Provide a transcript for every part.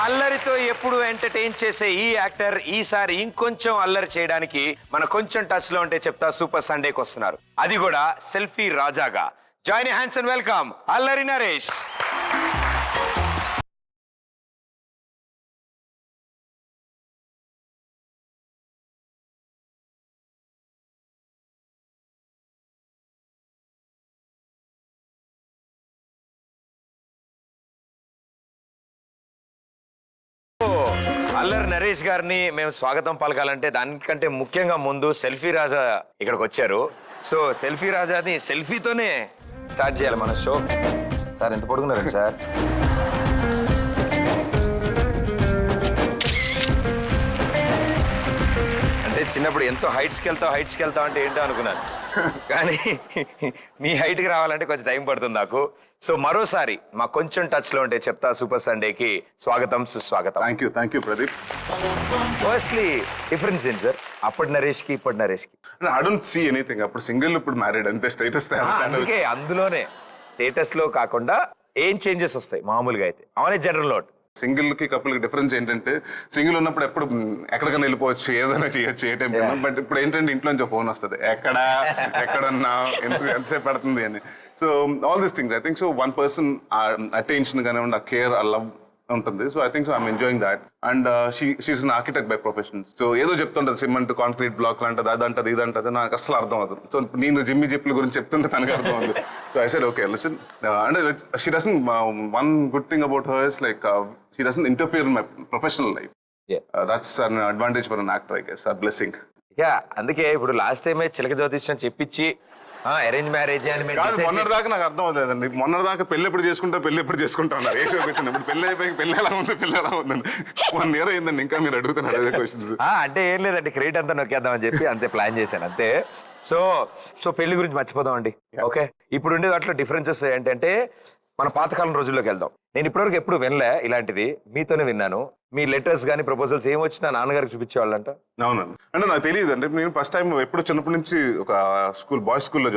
అల్లరితో ఎప్పుడు ఎంటర్టైన్ చేసే ఈ యాక్టర్ ఈసారి ఇంకొంచెం అల్లరి చేయడానికి మన కొంచెం టచ్ లో ఉంటే చెప్తా సూపర్ సండేకి వస్తున్నారు. అది కూడా సెల్ఫీ రాజాగా. Join hands and welcome Allari Naresh. Allari Naresh గారిని మేము స్వాగతం పలకాలంటే దానికంటే ముఖ్యంగా ముందు సెల్ఫీ రాజా ఇక్కడికి వచ్చారు. సో సెల్ఫీ రాజాని సెల్ఫీతోనే స్టార్ట్ చేయాలి మన షో. సార్ ఎంత పడుకున్నారు సార్? అంటే చిన్నప్పుడు ఎంతో హైట్స్కి వెళ్తావు అంటే ఏంటో అనుకున్నాను, కానీ మీ హైట్కి రావాలంటే కొంచెం టైం పడుతుంది నాకు. సో మరోసారి మా కొంచెం టచ్ లో ఉంటే చెప్తా సూపర్ సండేకి స్వాగతం సుస్వాగతం. Thank you Pradeep. Firstly difference ఏంటి సార్ అప్పటి నరేష్ కి ఇప్పటి నరేష్ కి? I don't see anything. అప్పుడు సింగిల్, ఇప్పుడు మ్యారీడ్, అంతే స్టేటస్. అందుకే అందులోనే స్టేటస్ లో కాకుండా ఏం చేంజెస్ వస్తాయి మామూలుగా అయితే అవనే జనరల్ నోట్. సింగిల్ కి కపుల్ కి డిఫరెన్స్ ఏంటంటే, సింగిల్ ఉన్నప్పుడు ఎప్పుడు ఎక్కడికైనా వెళ్ళిపోవచ్చు, ఏదైనా చేయొచ్చు ఏ టైం. బట్ ఇప్పుడు ఏంటంటే ఇంట్లో నుంచి ఫోన్ వస్తుంది, ఎక్కడున్నా ఎంతసేపు పడుతుంది అని. So all these things I think so one person attention కానివ్వండి, ఆ కేర్, ఆ లవ్ ఉంటుంది. So I think so I'm enjoying that. And she's an architect by profession. So ఏదో చెప్తుంటది, సిమెంట్ కాంక్రీట్ బ్లాక్ అంటది, అదంటది ఇదంటది, నాకు అసలు అర్థం అవుతుంది. సో నేను జిమ్మి జిప్పుల గురించి చెప్తుంటే తనకు అర్థం అవుతుంది. So I said okay listen. అంటే she doesn't, one good thing about her is like she doesn't interfere in my professional life. That's an advantage for an actor, I guess, a blessing. Yeah, అందుకే ఇప్పుడు last టైమే చిలక జ్యోతిష్యం చెప్పించి arrange marriage అని మొన్నటిదాకా నాకు అర్థం అవుతుందండి. మొన్నటిదాకా పెళ్లి ఎప్పుడు చేసుకుంటా ఉన్నారు. ఏ షోకి వచ్చినప్పుడు పెళ్లి అయిపోయి పెళ్లి ఎలా ఉందండి. 1 year అయిందండి, ఇంకా మీరు అడుగుతున్నారు అదే క్వశ్చన్స్. అంటే ఏం లేదండి, క్రెడిట్ అంతా నొక్కేద్దామని చెప్పి అంతే ప్లాన్ చేశాను అంతే. సో పెళ్లి గురించి మర్చిపోదాం అండి. ఓకే, ఇప్పుడు ఉండే వాటిలో డిఫరెన్సెస్ ఏంటంటే మన పాతకాలం రోజుల్లోకి వెళ్దాం. నేను ఇప్పటివరకు ఎప్పుడు వినలే ఇలాంటిది, మీతోనే విన్నాను. మీ లెటర్స్ కానీ ప్రపోజల్స్ ఏం వచ్చినా నాన్నగారికి చూపించేవాళ్ళంట. అవునండి, అంటే నాకు తెలియదు అండి. నేను ఫస్ట్ టైం ఎప్పుడు చిన్నప్పటి నుంచి ఒక స్కూల్, బాయ్స్ స్కూల్లో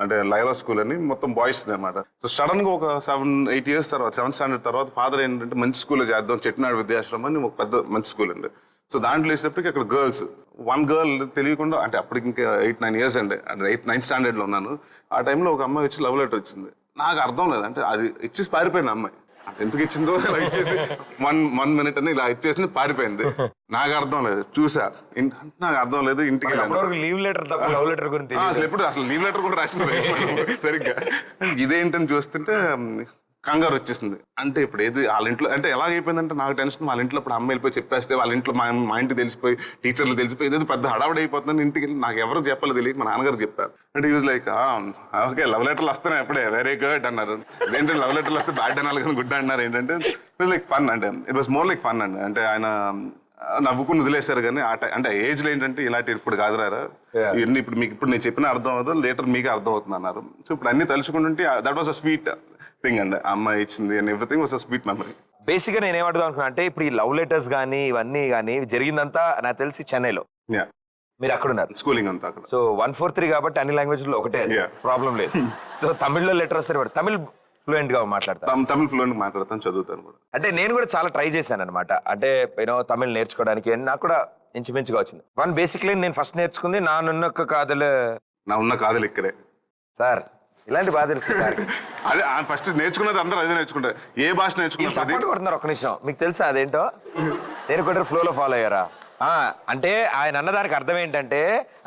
అంటే లైలా స్కూల్ అని మొత్తం బాయ్స్ అనమాట. సో సడన్ గా ఒక 7-8 years తర్వాత, 7th standard తర్వాత ఫాదర్ ఏంటంటే మంచి స్కూల్లో చేద్దాం, చెట్టినాడు విద్యాశ్రమం అని ఒక పెద్ద మంచి స్కూల్ అండి. సో దాంట్లో వేసేటప్పటికి అక్కడ గర్ల్స్, 1 girl తెలియకుండా, అంటే అప్పటికి ఇంకా 8-9 years అండి, అంటే 9th standard లో ఉన్నాను. ఆ టైంలో ఒక అమ్మాయి వచ్చి లవ్ లెటర్ వచ్చింది. నాకు అర్థం లేదు, అంటే అది ఇచ్చేసి పారిపోయింది అమ్మాయి. ఎందుకు ఇచ్చిందో ఇలా ఇచ్చేసి 1 minute అని ఇలా ఇచ్చేసి పారిపోయింది. నాకు అర్థం లేదు, చూసా, నాకు అర్థం లేదు. ఇంటికి లీవ్ లెటర్ లవ్ లెటర్ గురించి అసలు లీవ్ లెటర్ కూడా రాసింది సరిగ్గా. ఇదేంటని చూస్తుంటే కంగారు వచ్చేసింది. అంటే ఇప్పుడు ఏది వాళ్ళ ఇంట్లో, అంటే ఎలాగైపోయిందంటే నాకు టెన్షన్. వాళ్ళ ఇంట్లో ఇప్పుడు అమ్మ వెళ్ళిపోయి చెప్పేస్తే, వాళ్ళ ఇంట్లో మా ఇంటికి తెలిసిపోయి, టీచర్లు తెలిసిపోయి, ఏదో పెద్ద హడావుడి అయిపోతుందని ఇంటికి వెళ్ళి నాకు ఎవరు చెప్పాలో తెలియక మా నాన్నగారు చెప్పారు. అంటే యూజ్ లైక్ ఓకే లవ్ లెటర్లు వస్తున్నాయి అప్పుడే, వెరీ గుడ్ అన్నారు. ఏంటంటే లవ్ లెటర్లు వస్తే బ్యాడ్ అనాలి కానీ గుడ్ అన్నారు. ఏంటంటే ఇట్ వాజ్ లైక్ ఫన్, అంటే it was more like fun అండి. అంటే ఆయన నవ్వుకుని వదిలేశారు. కానీ అంటే ఏజ్లో ఏంటంటే ఇలాంటి ఇప్పుడు కాదురారా ఇవన్నీ, ఇప్పుడు మీకు ఇప్పుడు నేను చెప్పిన అర్థం అవుతుంది, లేటర్ మీకే అర్థం అవుతుంది అన్నారు. సో ఇప్పుడు అన్ని తలుచుకుంటుంటే that was a sweet thing అండి. అమ్మాయి ఇచ్చింది and everything was a sweet memory. బేసిక్గా నేను ఏమడుగుదాం అనుకున్నా అంటే, ఇప్పుడు ఈ లవ్ లెటర్స్ కానీ ఇవన్నీ కానీ జరిగిందంతా నాకు తెలిసి చెన్నైలో, మీరు అక్కడ ఉన్నారు, స్కూలింగ్ అంతా అక్కడ. సో 143 కాబట్టి అన్ని లాంగ్వేజ్ లో ఒకటే, ప్రాబ్లం లేదు. సో తమిళ్లో లెటర్ వస్తారు, తమిళ్ ఫ్లూయెంట్ గా మాట్లాడతాను, తమిళ్ ఫ్లూయెంట్ మాట్లాడతాను, చదువుతాను కూడా. అంటే నేను కూడా చాలా ట్రై చేశాను అనమాట, అంటే తమిళ్ నేర్చుకోవడానికి. నాకు కూడా ఇంచుమించుగా వచ్చింది. బేసిక్లీ నేను ఫస్ట్ నేర్చుకుంది నా ఉన్న కాదలు ఇక్కడే. సార్ ఇలాంటి బాధ తెలుసు సార్. అదే ఫస్ట్ నేర్చుకున్నది, అందరూ అదే నేర్చుకుంటారు. ఏ భాష నేర్చుకున్నారు కొడుతున్నారు ఒక్క నిమిషం, మీకు తెలుసా అదేంటో? నేను కూడా ఫ్లోలో ఫాలో అయ్యారా? అంటే ఆయన అన్నదానికి అర్థం ఏంటంటే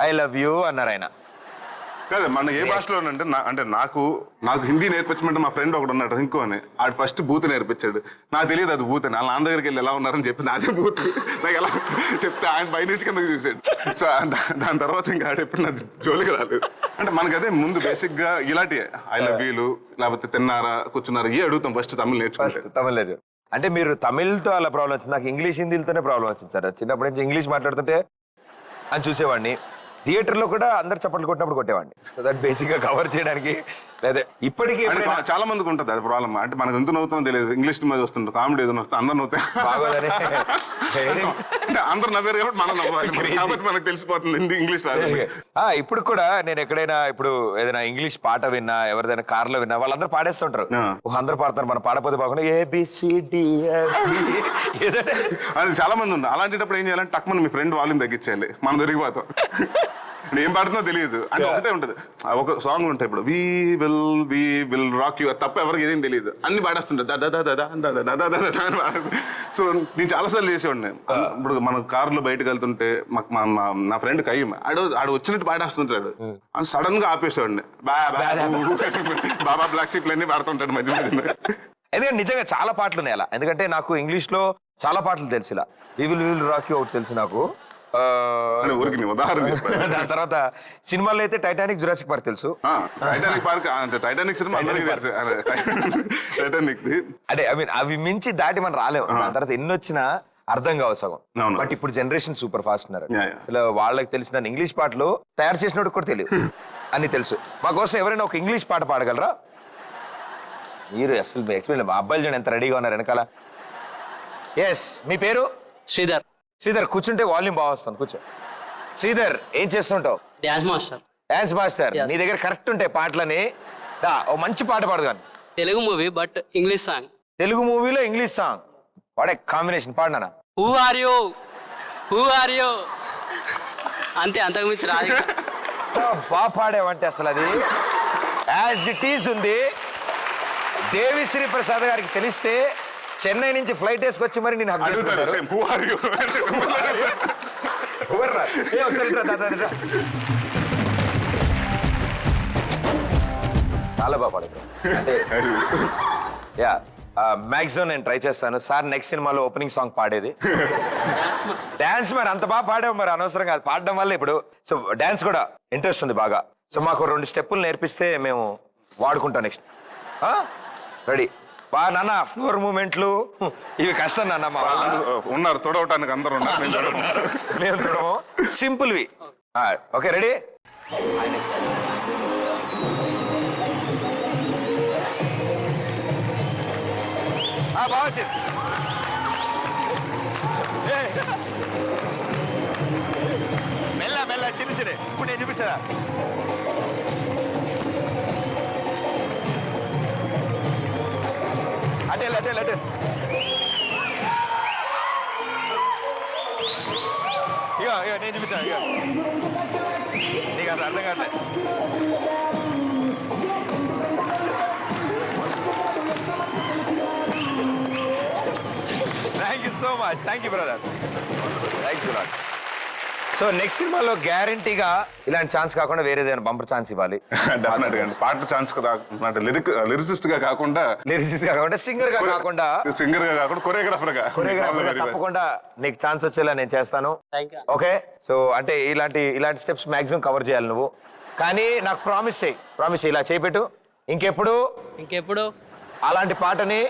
ఐ లవ్ యూ అన్నారు ఆయన. కాదు, మన ఏ భాషలో అంటే నాకు హిందీ నేర్పించమంటే మా ఫ్రెండ్ ఒకడు ఉన్నాడు రింకు అని, ఆడు ఫస్ట్ బూత్ నేర్పించాడు. నాకు తెలియదు అది బూత్ అని. వాళ్ళ నాన్న దగ్గరికి వెళ్ళి ఎలా ఉన్నారని చెప్పి నాదే బూత్ నాకు ఎలా చెప్తే ఆయన పై నుంచి కిందకు చూసాడు. సో దాని తర్వాత ఇంకా ఆడు ఎప్పుడు నాకు జోలికి రాలేదు. అంటే మనకదే ముందు బేసిక్ గా ఇలాంటి ఐ లవ్ యూలు, లేకపోతే తిన్నారా, కూర్చున్నారా, ఏ అడుగుతాం ఫస్ట్. తమిళ్ నేర్చుకుంటే తమిళ్ లేదు. అంటే మీరు తమిళ్తో అలా ప్రాబ్లం వచ్చింది, నాకు ఇంగ్లీష్ హిందీలతోనే ప్రాబ్లం వచ్చింది సార్. చిన్నప్పటి నుంచి ఇంగ్లీష్ మాట్లాడుతుంటే అని చూసేవాడిని, థియేటర్ లో కూడా అందరు చప్పట్లు కొట్టినప్పుడు కొట్టేవాడిని. సో దట్ బేసిక్ గా కవర్ చేయడానికి. లేదా ఇప్పటికీ అంటే చాలా మందికి ఉంటుంది అది ప్రాబ్లమ్. అంటే మనకు ఎంత నవ్వుతుందో తెలియదు. ఇంగ్లీష్ సినిమా చూస్తుంటారు, కామెడీ ఏదైనా వస్తే అందరు నవ్వుతాయి. బాగోదని అంటే అందరు నవ్వారు కాబట్టి మనం నవ్వాలి కాబట్టి మనకు తెలిసిపోతుంది ఇంగ్లీష్ రాదు. ఇప్పుడు కూడా నేను ఎక్కడైనా ఇప్పుడు ఏదైనా ఇంగ్లీష్ పాట విన్నా, ఎవరిదైనా కార్ లో విన్నా, వాళ్ళందరూ పాడేస్తుంటారు. అందరూ పాడతారు, మనం పాడపోతే బాగుండా ఏబిసిడి అది చాలా మంది ఉంది. అలాంటప్పుడు ఏం చేయాలంటే టక్ మన మీ ఫ్రెండ్ వాళ్ళని తగ్గించాలి, మనం దొరికిపోతాం. ఏం పాడుతుందో తెలియదు అంటే ఒకటే ఉంటది. ఒక సాంగ్ ఉంటాయి ఇప్పుడు వి విల్ రాక్ యూ తప్ప ఎవరికి ఏదేం తెలియదు, అన్ని పాడేస్తుంటాయి. సో నేను చాలాసార్లు చేసేవాడిని. ఇప్పుడు మన కారులో బయటకు వెళ్తుంటే నా ఫ్రెండ్ కయ్యం ఆడు వచ్చినట్టు పాడేస్తుంటాడు, అని సడన్ గా ఆపేసేవాడిని. బాబా బ్లాక్ షీప్లు అన్ని పాడుతుంటాడు మధ్య మధ్య. ఎందుకంటే నిజంగా చాలా పాటలు ఉన్నాయి అలా. ఎందుకంటే నాకు ఇంగ్లీష్ లో చాలా పాటలు తెలుసు. ఇలా విల్ రాక్ యూ అవుట్ తెలుసు నాకు. ఊరికి ఉదాహరణ. దాని తర్వాత సినిమాలో అయితే టైటానిక్, జురాసిక్ పార్క్ తెలుసు. టైటానిక్ పార్క్ టైటానిక్ సినిమా అందరికీ తెలుసు. టైటానిక్ అంటే ఐ మీన్ అవి మించి దాటి మనం రాలేము. దాని తర్వాత ఎన్ని వచ్చినా అర్థం కావు సగం. బట్ ఇప్పుడు జనరేషన్ సూపర్ ఫాస్ట్ ఉన్నారు. అసలు వాళ్ళకి తెలిసిన ఇంగ్లీష్ పాటలు తయారు చేసినట్టు కూడా తెలియదు, అన్ని తెలుసు. మా కోసం ఎవరైనా ఒక ఇంగ్లీష్ పాట పాడగలరా? మీరు అసలు ఎక్స్పీరియన్స్. మా అబ్బాయిలు చూడండి ఎంత రెడీగా ఉన్నారు వెనకాల. ఎస్, మీ పేరు? శ్రీధర్. శ్రీధర్, కూర్చుంటే వాల్యూమ్ బాగా వస్తుంది, కూర్చో. శ్రీధర్, ఏం చేస్తుంటావు? Dance master. Dance master. నీ దగ్గర కరెక్ట్ ఉంటాయి పాటలని. ఓ మంచి పాట పాడు కానీ. Telugu movie but English song. Telugu మూవీలో ఇంగ్లీష్ సాంగ్ వాడే కాంబినేషన్ పాడినా. Who are you, who are you, అంతే, అంతకు మించి రాదు. బాగా పాడేవంటే అసలు అది యాజ్ ఇట్ ఈజ్ ఉంది. దేవిశ్రీ ప్రసాద్ గారికి తెలిస్తే చెన్నై నుంచి ఫ్లైట్ వేసుకొచ్చి మరి నేను చాలా బాగా పాడారు. యా, మ్యాక్సిమం నేను ట్రై చేస్తాను సార్. నెక్స్ట్ సినిమాలో ఓపెనింగ్ సాంగ్ పాడేది. డాన్స్ మరి అంత బాగా పాడావు, మరి అనవసరంగా అది పాడడం వల్ల ఇప్పుడు సో డాన్స్ కూడా ఇంట్రెస్ట్ ఉంది బాగా. సో మాకు 2 స్టెప్పులు నేర్పిస్తే మేము వాడుకుంటాం నెక్స్ట్. రెడీ బా నాన్న. ఫ్లోర్ మూమెంట్లు ఇవి కష్టం నాన్న. మా ఉన్నారు తొడవటానికి అందరూ ఉన్నారు, మేము తొడము. సింపుల్వి. Okay, ready. బాగా వచ్చింది. మెల్ల మెల్ల చిన్న చిన్న. ఇప్పుడు నేను చూపిస్తా. అటే అటే అటే. ఇక ఇక నేను చూపిస్తాను. ఇక నీకు అసలు అర్థం కావట్లే. Thank you so much. Thank you brother. Thanks lot. So next సినిమాలో గ్యారంటీగా ఇలాంటి ఛాన్స్ కాకుండా వేరే ఏదైనా బంపర్ ఛాన్స్ ఇవ్వాలి. డెఫినెట్ గా పాట ఛాన్స్ కదా. లిరిసిస్ట్ గా కాకుండా, సింగర్ గా కాకుండా, కొరియోగ్రాఫర్ గా తప్పకుండా నీకు ఛాన్స్ వచ్చేలా నేను చేస్తాను. ఓకే, సో అంటే ఇలాంటి స్టెప్స్ మాక్సిమం కవర్ చేయాలి నువ్వు. కానీ నాకు ప్రామిస్ చేయి ఇలా చేపెట్టు. ఇంకెప్పుడు అలాంటి పాటని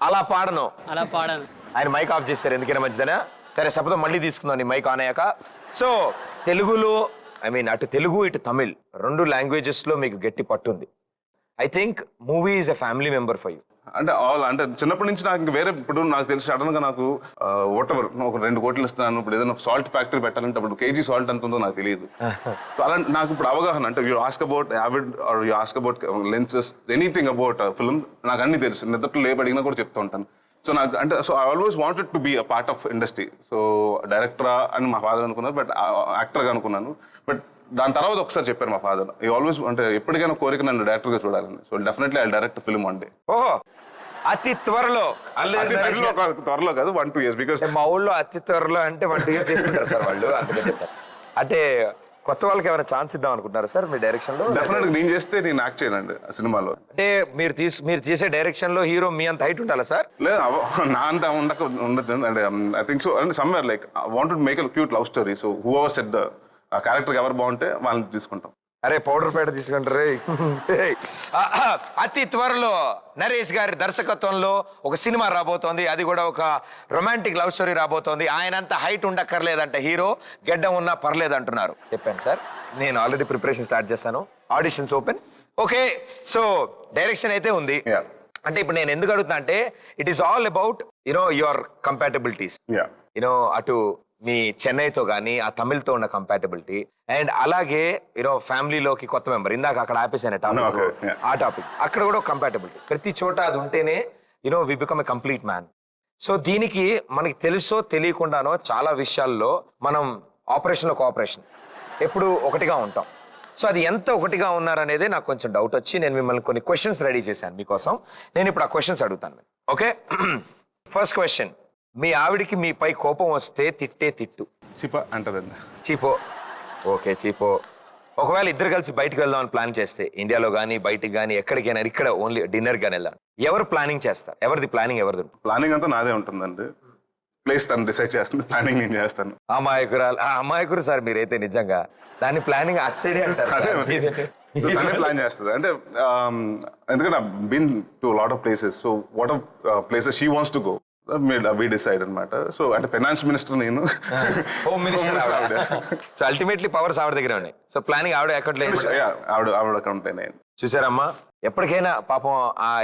అలా పాడను. ఆయన మైక్ ఆఫ్ చేస్తారు, ఎందుకైనా మంచిదనా. సరే, శపథం మళ్ళీ తీసుకుందాం నీ మైక్ ఆన్ అయ్యాక. సో తెలుగులో అటు తెలుగు ఇటు తమిళ్ 2 లాంగ్వేజెస్ లో మీకు గట్టి పట్టుంది. I think movie is a family member for you. అంటే చిన్నప్పటి నుంచి నాకు వేరే, ఇప్పుడు నాకు తెలిసి సడన్ గా నాకు వాటెవర్ ఒక 2 కోట్లు ఇస్తున్నాను, ఇప్పుడు ఏదైనా సాల్ట్ ఫ్యాక్టరీ పెట్టాలంటే అప్పుడు కేజీ సాల్ట్ ఎంత ఉందో నాకు తెలియదు. అలా నాకు ఇప్పుడు అవగాహన. అంటే you ask about Avid or you ask about lenses, anything about film నాకు అన్ని తెలుసు. నిద్రలో లేపడిగినా కూడా చెప్తూ ఉంటాను. సో నాకు అంటే I always wanted to be a part of industry. So డైరెక్టరా అని మా ఫాదర్ అనుకున్నారు, బట్ యాక్టర్గా అనుకున్నాను. బట్ దాని తర్వాత ఒకసారి చెప్పారు మా ఫాదర్, ఐ ఆల్వేస్ అంటే ఎప్పటికైనా కోరిక నన్ను డైరెక్టర్గా చూడాలని. So definitely I direct film one day. ఓహో, అతి త్వరలో కాదు 1-2 years. బికాస్ మా ఊళ్ళో అతి త్వరలో అంటే 1-2 years చేసుకుంటారు సార్ వాళ్ళు. అంటే కొత్త వాళ్ళకి ఏమైనా ఛాన్స్ ఇద్దాం అనుకుంటున్నారా సార్ మీ డైరెక్షన్ లో? డెఫినెట్గా నేను చేస్తే నేను యాక్ట్ చేయనండి ఆ సినిమాలో. అంటే మీరు చేసే డైరెక్షన్ లో హీరో మీ అంత హైట్ ఉండాలా సార్? లేదు, నా అంత ఉండదు. అంటే ఐ థింక్ సో. అంటే somewhere like I wanted to make a cute love story. So who ever set the character ఎవరు బాగుంటే వాళ్ళని తీసుకుంటాం. అరే పౌడర్ పేడ తీసుకుంటారు అతి త్వరలో నరేష్ గారి దర్శకత్వంలో ఒక సినిమా రాబోతోంది. అది కూడా ఒక రొమాంటిక్ లవ్ స్టోరీ రాబోతోంది. ఆయనంత హైట్ ఉండక్కర్లేదంట హీరో, గెడ్డం ఉన్నా పర్లేదు అంటున్నారు. చెప్పాను సార్, నేను ఆల్రెడీ ప్రిపరేషన్ స్టార్ట్ చేశాను. Auditions open. Okay, so direction అయితే ఉంది. Yeah. అంటే ఇప్పుడు నేను ఎందుకు అడుగుతున్నా అంటే it is all about your compatibilities. Yeah. అటు మీ చెన్నైతో కానీ ఆ తమిళ్తో ఉన్న కంపాటబిలిటీ, అండ్ అలాగే ఫ్యామిలీలోకి కొత్త మెంబర్, ఇందాక అక్కడ ఆపేసాను టాపిక్. Okay, yeah. ఆ టాపిక్ అక్కడ కూడా కంపాటబిలిటీ. ప్రతి చోట అది ఉంటేనే we become a complete man. So దీనికి మనకి తెలుసో తెలియకుండానో చాలా విషయాల్లో మనం ఆపరేషన్లో కోఆపరేషన్ ఎప్పుడు ఒకటిగా ఉంటాం. సో అది ఎంత ఒకటిగా ఉన్నారనేదే నాకు కొంచెం డౌట్ వచ్చి నేను మిమ్మల్ని కొన్ని క్వశ్చన్స్ రెడీ చేశాను మీకోసం. నేను ఇప్పుడు ఆ క్వశ్చన్స్ అడుగుతాను. ఓకే, ఫస్ట్ క్వశ్చన్, మీ ఆవిడికి మీపై కోపం వస్తే తిట్టే తిట్టు. చిప అంటదండి. చీపో. ఓకే, చీపో. ఒకవేళ ఇద్దరు కలిసి బయటకు వెళ్దామని ప్లాన్ చేస్తే, ఇండియాలో కానీ బయటికి కానీ ఎక్కడికైనా, ఇక్కడ ఓన్లీ డిన్నర్ కానీ వెళ్దాం, ఎవరు ప్లానింగ్ చేస్తారు? ఎవరిది ప్లానింగ్ ఎవరిది? ప్లానింగ్ అంతా నాదే ఉంటుందండి. ప్లేస్ తను డిసైడ్ చేస్తుంది, ప్లానింగ్ నేను చేస్తాను. అమాయకురు సార్ మీరైతే నిజంగా. దాని ప్లానింగ్ అచ్చడే అంటారు. తనే ప్లాన్ చేస్తుంది. అంటే ఎందుకంటే been to lot of places, so what of places she wants to go we decide అనమాట. సో అంటే ఫైనాన్స్ మినిస్టర్ నేను, హోమ్ మినిస్టర్ ఆవిడ. సో అల్టిమేట్లీ పవర్స్ ఆవిడ దగ్గర ఉన్నాయి. సో ప్లానింగ్ ఆవిడ అకౌంట్ లేదు. ఆవిడ అకౌంట్ నేను. చూసారమ్మా, ఎప్పటికైనా పాపం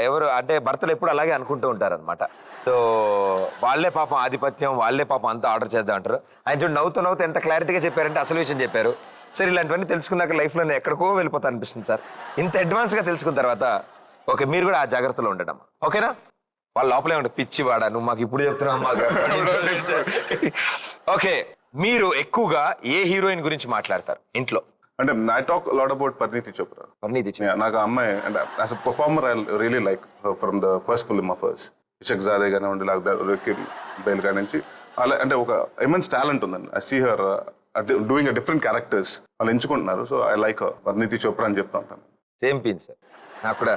ఎవరు అంటే భర్తలు ఎప్పుడు అలాగే అనుకుంటూ ఉంటారు అనమాట. సో వాళ్ళే పాపం ఆధిపత్యం, వాళ్ళే పాపం అంతా ఆర్డర్ చేద్దాం అంటారు. ఆయన చూడు నవ్వుతూ నవ్వుతూ ఎంత క్లారిటీగా చెప్పారంటే అసలు విషయం చెప్పారు. సార్ ఇలాంటివన్నీ తెలుసుకున్నాక లైఫ్లో నేను ఎక్కడికో వెళ్ళిపోతా అనిపిస్తుంది సార్. ఇంత అడ్వాన్స్గా తెలుసుకున్న తర్వాత ఓకే, మీరు కూడా ఆ జాగ్రత్తలో ఉండడం. ఓకేనా? వాళ్ళ లోపలే ఉంటే పిచ్చివాడా నువ్వు మాకు ఇప్పుడు చెప్తున్నావు. ఓకే, మీరు ఎక్కువగా ఏ హీరోయిన్ గురించి మాట్లాడతారు ఇంట్లో? అంటే I talk lot about Parineeti Chopra. Parineeti Yeah, నాకు ఆ అమ్మాయి అంటే as a performer I really like from the first film of hers. Ishaqzaade కానివ్వండి, లేకపోతే బేల్ కానించి అలా అంటే ఒక ఇమెన్స్ టాలెంట్ ఉందండి. I see her doing a different characters వాళ్ళు ఎంచుకుంటున్నారు. So I like Parineeti Chopra అని చెప్తా ఉంటాను. సేమ్ పిన్ సార్ నాకు కూడా.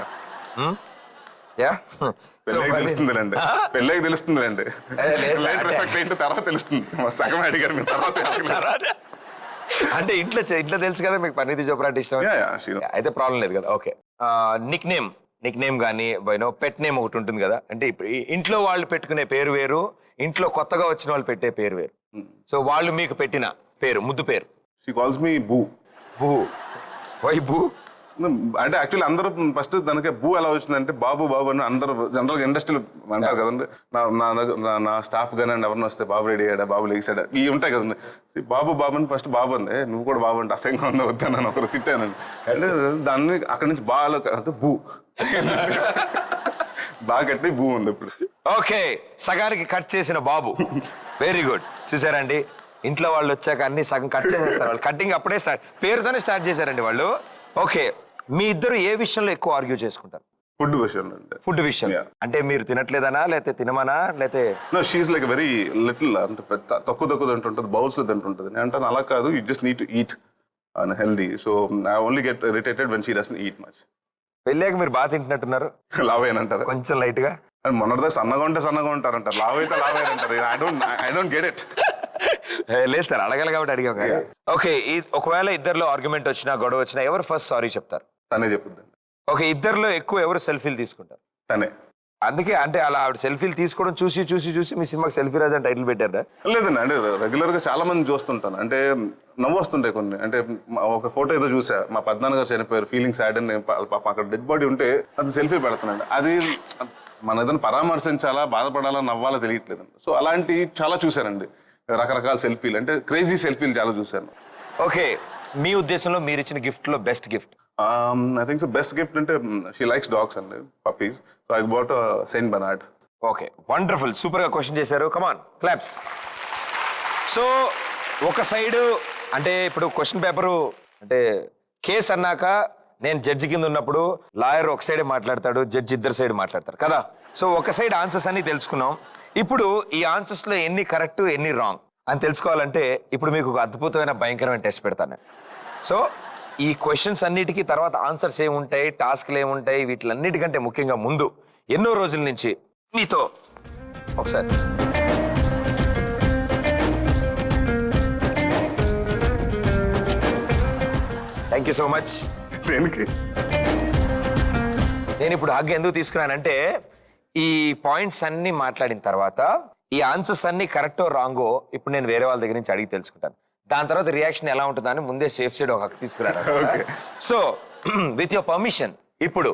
యా, పెళ్ళైకి తెలుస్తుందిలేండి, పెళ్ళైకి తెలుస్తుందిలేండి. ఏంటో తర్వాత తెలుస్తుంది. సగం అడిగారు మీరు తర్వాత. అంటే ఇంట్లో తెలుసు కదా మీకు పరిణీతి చోప్రా అంటే ఇష్టం. అయితే ప్రాబ్లం లేదు కదా. ఓకే, నిక్ నేమ్ కానీ పెట్ నేమ్ ఒకటి ఉంటుంది కదా. అంటే ఇప్పుడు ఇంట్లో వాళ్ళు పెట్టుకునే పేరు వేరు, ఇంట్లో కొత్తగా వచ్చిన వాళ్ళు పెట్టే పేరు వేరు. సో వాళ్ళు మీకు పెట్టిన పేరు, ముద్దు పేరు? షీ కాల్స్ మీ బూ. బూ. వై బూ? అంటే యాక్చువల్లీ అందరూ ఫస్ట్ దానికి బూ ఎలా వచ్చిందంటే బాబు బాబు అని అందరూ జనరల్గా ఇండస్ట్రీలో అంటారు కదండి. నా స్టాఫ్ కానీ ఎవరిని వస్తే బాబు రెడీ అయ్యాడా, బాబు లేచాడా, ఇవి ఉంటాయి కదండి. బాబు బాబు అని ఫస్ట్ బాబు అండి, నువ్వు కూడా బాబు అంటే అసహ్యంగా ఉందా వద్దాను ఒకరు తిట్టానండి. అంటే దాన్ని అక్కడి నుంచి బాగా బూ బాగా కట్టి బూ ఉంది ఇప్పుడు. ఓకే, సగానికి కట్ చేసిన బాబు. Very good. చూసారండి, ఇంట్లో వాళ్ళు వచ్చాక అన్ని సగం కట్ చేసేస్తారు. వాళ్ళు కట్టింగ్ అప్పుడే పేరుతోనే స్టార్ట్ చేశారండి వాళ్ళు. ఓకే, మీ ఇద్దరు ఏ విషయంలో ఎక్కువ ఆర్గ్యూ చేసుకుంటారు? ఫుడ్ విషయంలో. అంటే ఫుడ్ విషయం అంటే మీరు తినట్లేదనా, లేకపోతే తినమనా, లేకపోతే? No, she's like very little, అంటే తక్కువ తింటుంటుంది, బౌల్స్ లో తింటుంటుంది. నేను అంటాను అలా కాదు, you just need to eat healthy. So I only get irritated when she doesn't eat much. పెళ్ళాక మీరు బాగా తింటున్నట్టున్నారు. లావ్ అయినంటారు కొంచెం లైట్ గా. మొన్నటిదా సన్నగా ఉంటే సన్నగా ఉంటారంటారు, లావ్ అయితే లావ్ అయ్యారంటారు. I don't get it. లేదు సార్, అడగాలి కాబట్టి అడిగాం. ఓకే, ఒకవేళ ఇద్దరిలో ఆర్గ్యుమెంట్ వచ్చినా, గొడవ వచ్చినా ఎవరు ఫస్ట్ సారీ చెప్తారు? తనే చెప్పుద్ది. ఓకే, ఇద్దరిలో ఎక్కువ ఎవరు సెల్ఫీలు తీసుకుంటారు? తనే. అందుకే అంటే అలా ఆవిడ సెల్ఫీలు తీసుకోవడం చూసి మీ సినిమాకి సెల్ఫీ రాజు అని టైటిల్ పెట్టారా? లేదండి, అంటే రెగ్యులర్ గా చాలా మంది చూస్తుంటాను. అంటే నవ్వు వస్తుంటాయి కొన్ని. అంటే ఒక ఫోటో ఏదో చూసా, మా పెద్దనాన్న గారు చనిపోయారు, ఫీలింగ్ సాడ్ అని పాప అక్కడ డెడ్ బాడీ ఉంటే అది సెల్ఫీ పెడుతున్నాండి. అది మన ఏదైనా పరామర్శించాలా, బాధపడాలా, నవ్వాలా తెలియట్లేదు. సో అలాంటి చాలా చూశానండి, రకరకాల సెల్ఫీలు, అంటే క్రేజీ సెల్ఫీలు చాలా చూశాను. ఓకే, మీ ఉద్దేశంలో మీరు ఇచ్చిన గిఫ్ట్ లో best gift? I think so best gift అంటే షీ లైక్స్ డాగ్స్ అండి, puppies. So I bought Saint Bernard. Okay, wonderful, super గా క్వశ్చన్ చేశారు. కమాన్, క్లాప్స్. సో ఒక సైడ్ అంటే ఇప్పుడు క్వశ్చన్ పేపరు అంటే కేసు అన్నాక నేను జడ్జి కింద ఉన్నప్పుడు లాయర్ ఒక సైడే మాట్లాడతాడు, జడ్జి ఇద్దరు సైడ్ మాట్లాడతారు కదా. సో ఒక సైడ్ ఆన్సర్స్ అన్ని తెలుసుకున్నాం. ఇప్పుడు ఈ ఆన్సర్స్ లో ఎన్ని కరెక్ట్ ఎన్ని రాంగ్ అని తెలుసుకోవాలంటే ఇప్పుడు మీకు ఒక అద్భుతమైన భయంకరమైన టెస్ట్ పెడతాను. సో ఈ క్వశ్చన్స్ అన్నిటికీ తర్వాత ఆన్సర్స్ ఏముంటాయి, టాస్క్లు ఏముంటాయి, వీటిలన్నిటికంటే ముఖ్యంగా ముందు ఎన్నో రోజుల నుంచి మీతో ఒకసారి thank thank you so much. దేనికి? నేను ఇప్పుడు హగ్ ఎందుకు తీసుకున్నానంటే ఈ పాయింట్స్ అన్ని మాట్లాడిన తర్వాత ఈ ఆన్సర్స్ అన్ని కరెక్టో రాంగో ఇప్పుడు నేను వేరే వాళ్ళ దగ్గర నుంచి అడిగి తెలుసుకుంటాను. దాని తర్వాత రియాక్షన్ ఎలా ఉంటుందని ముందే సేఫ్ సైడ్ ఒక హక్ తీసుకున్నాను. సో విత్ యువర్ పర్మిషన్ ఇప్పుడు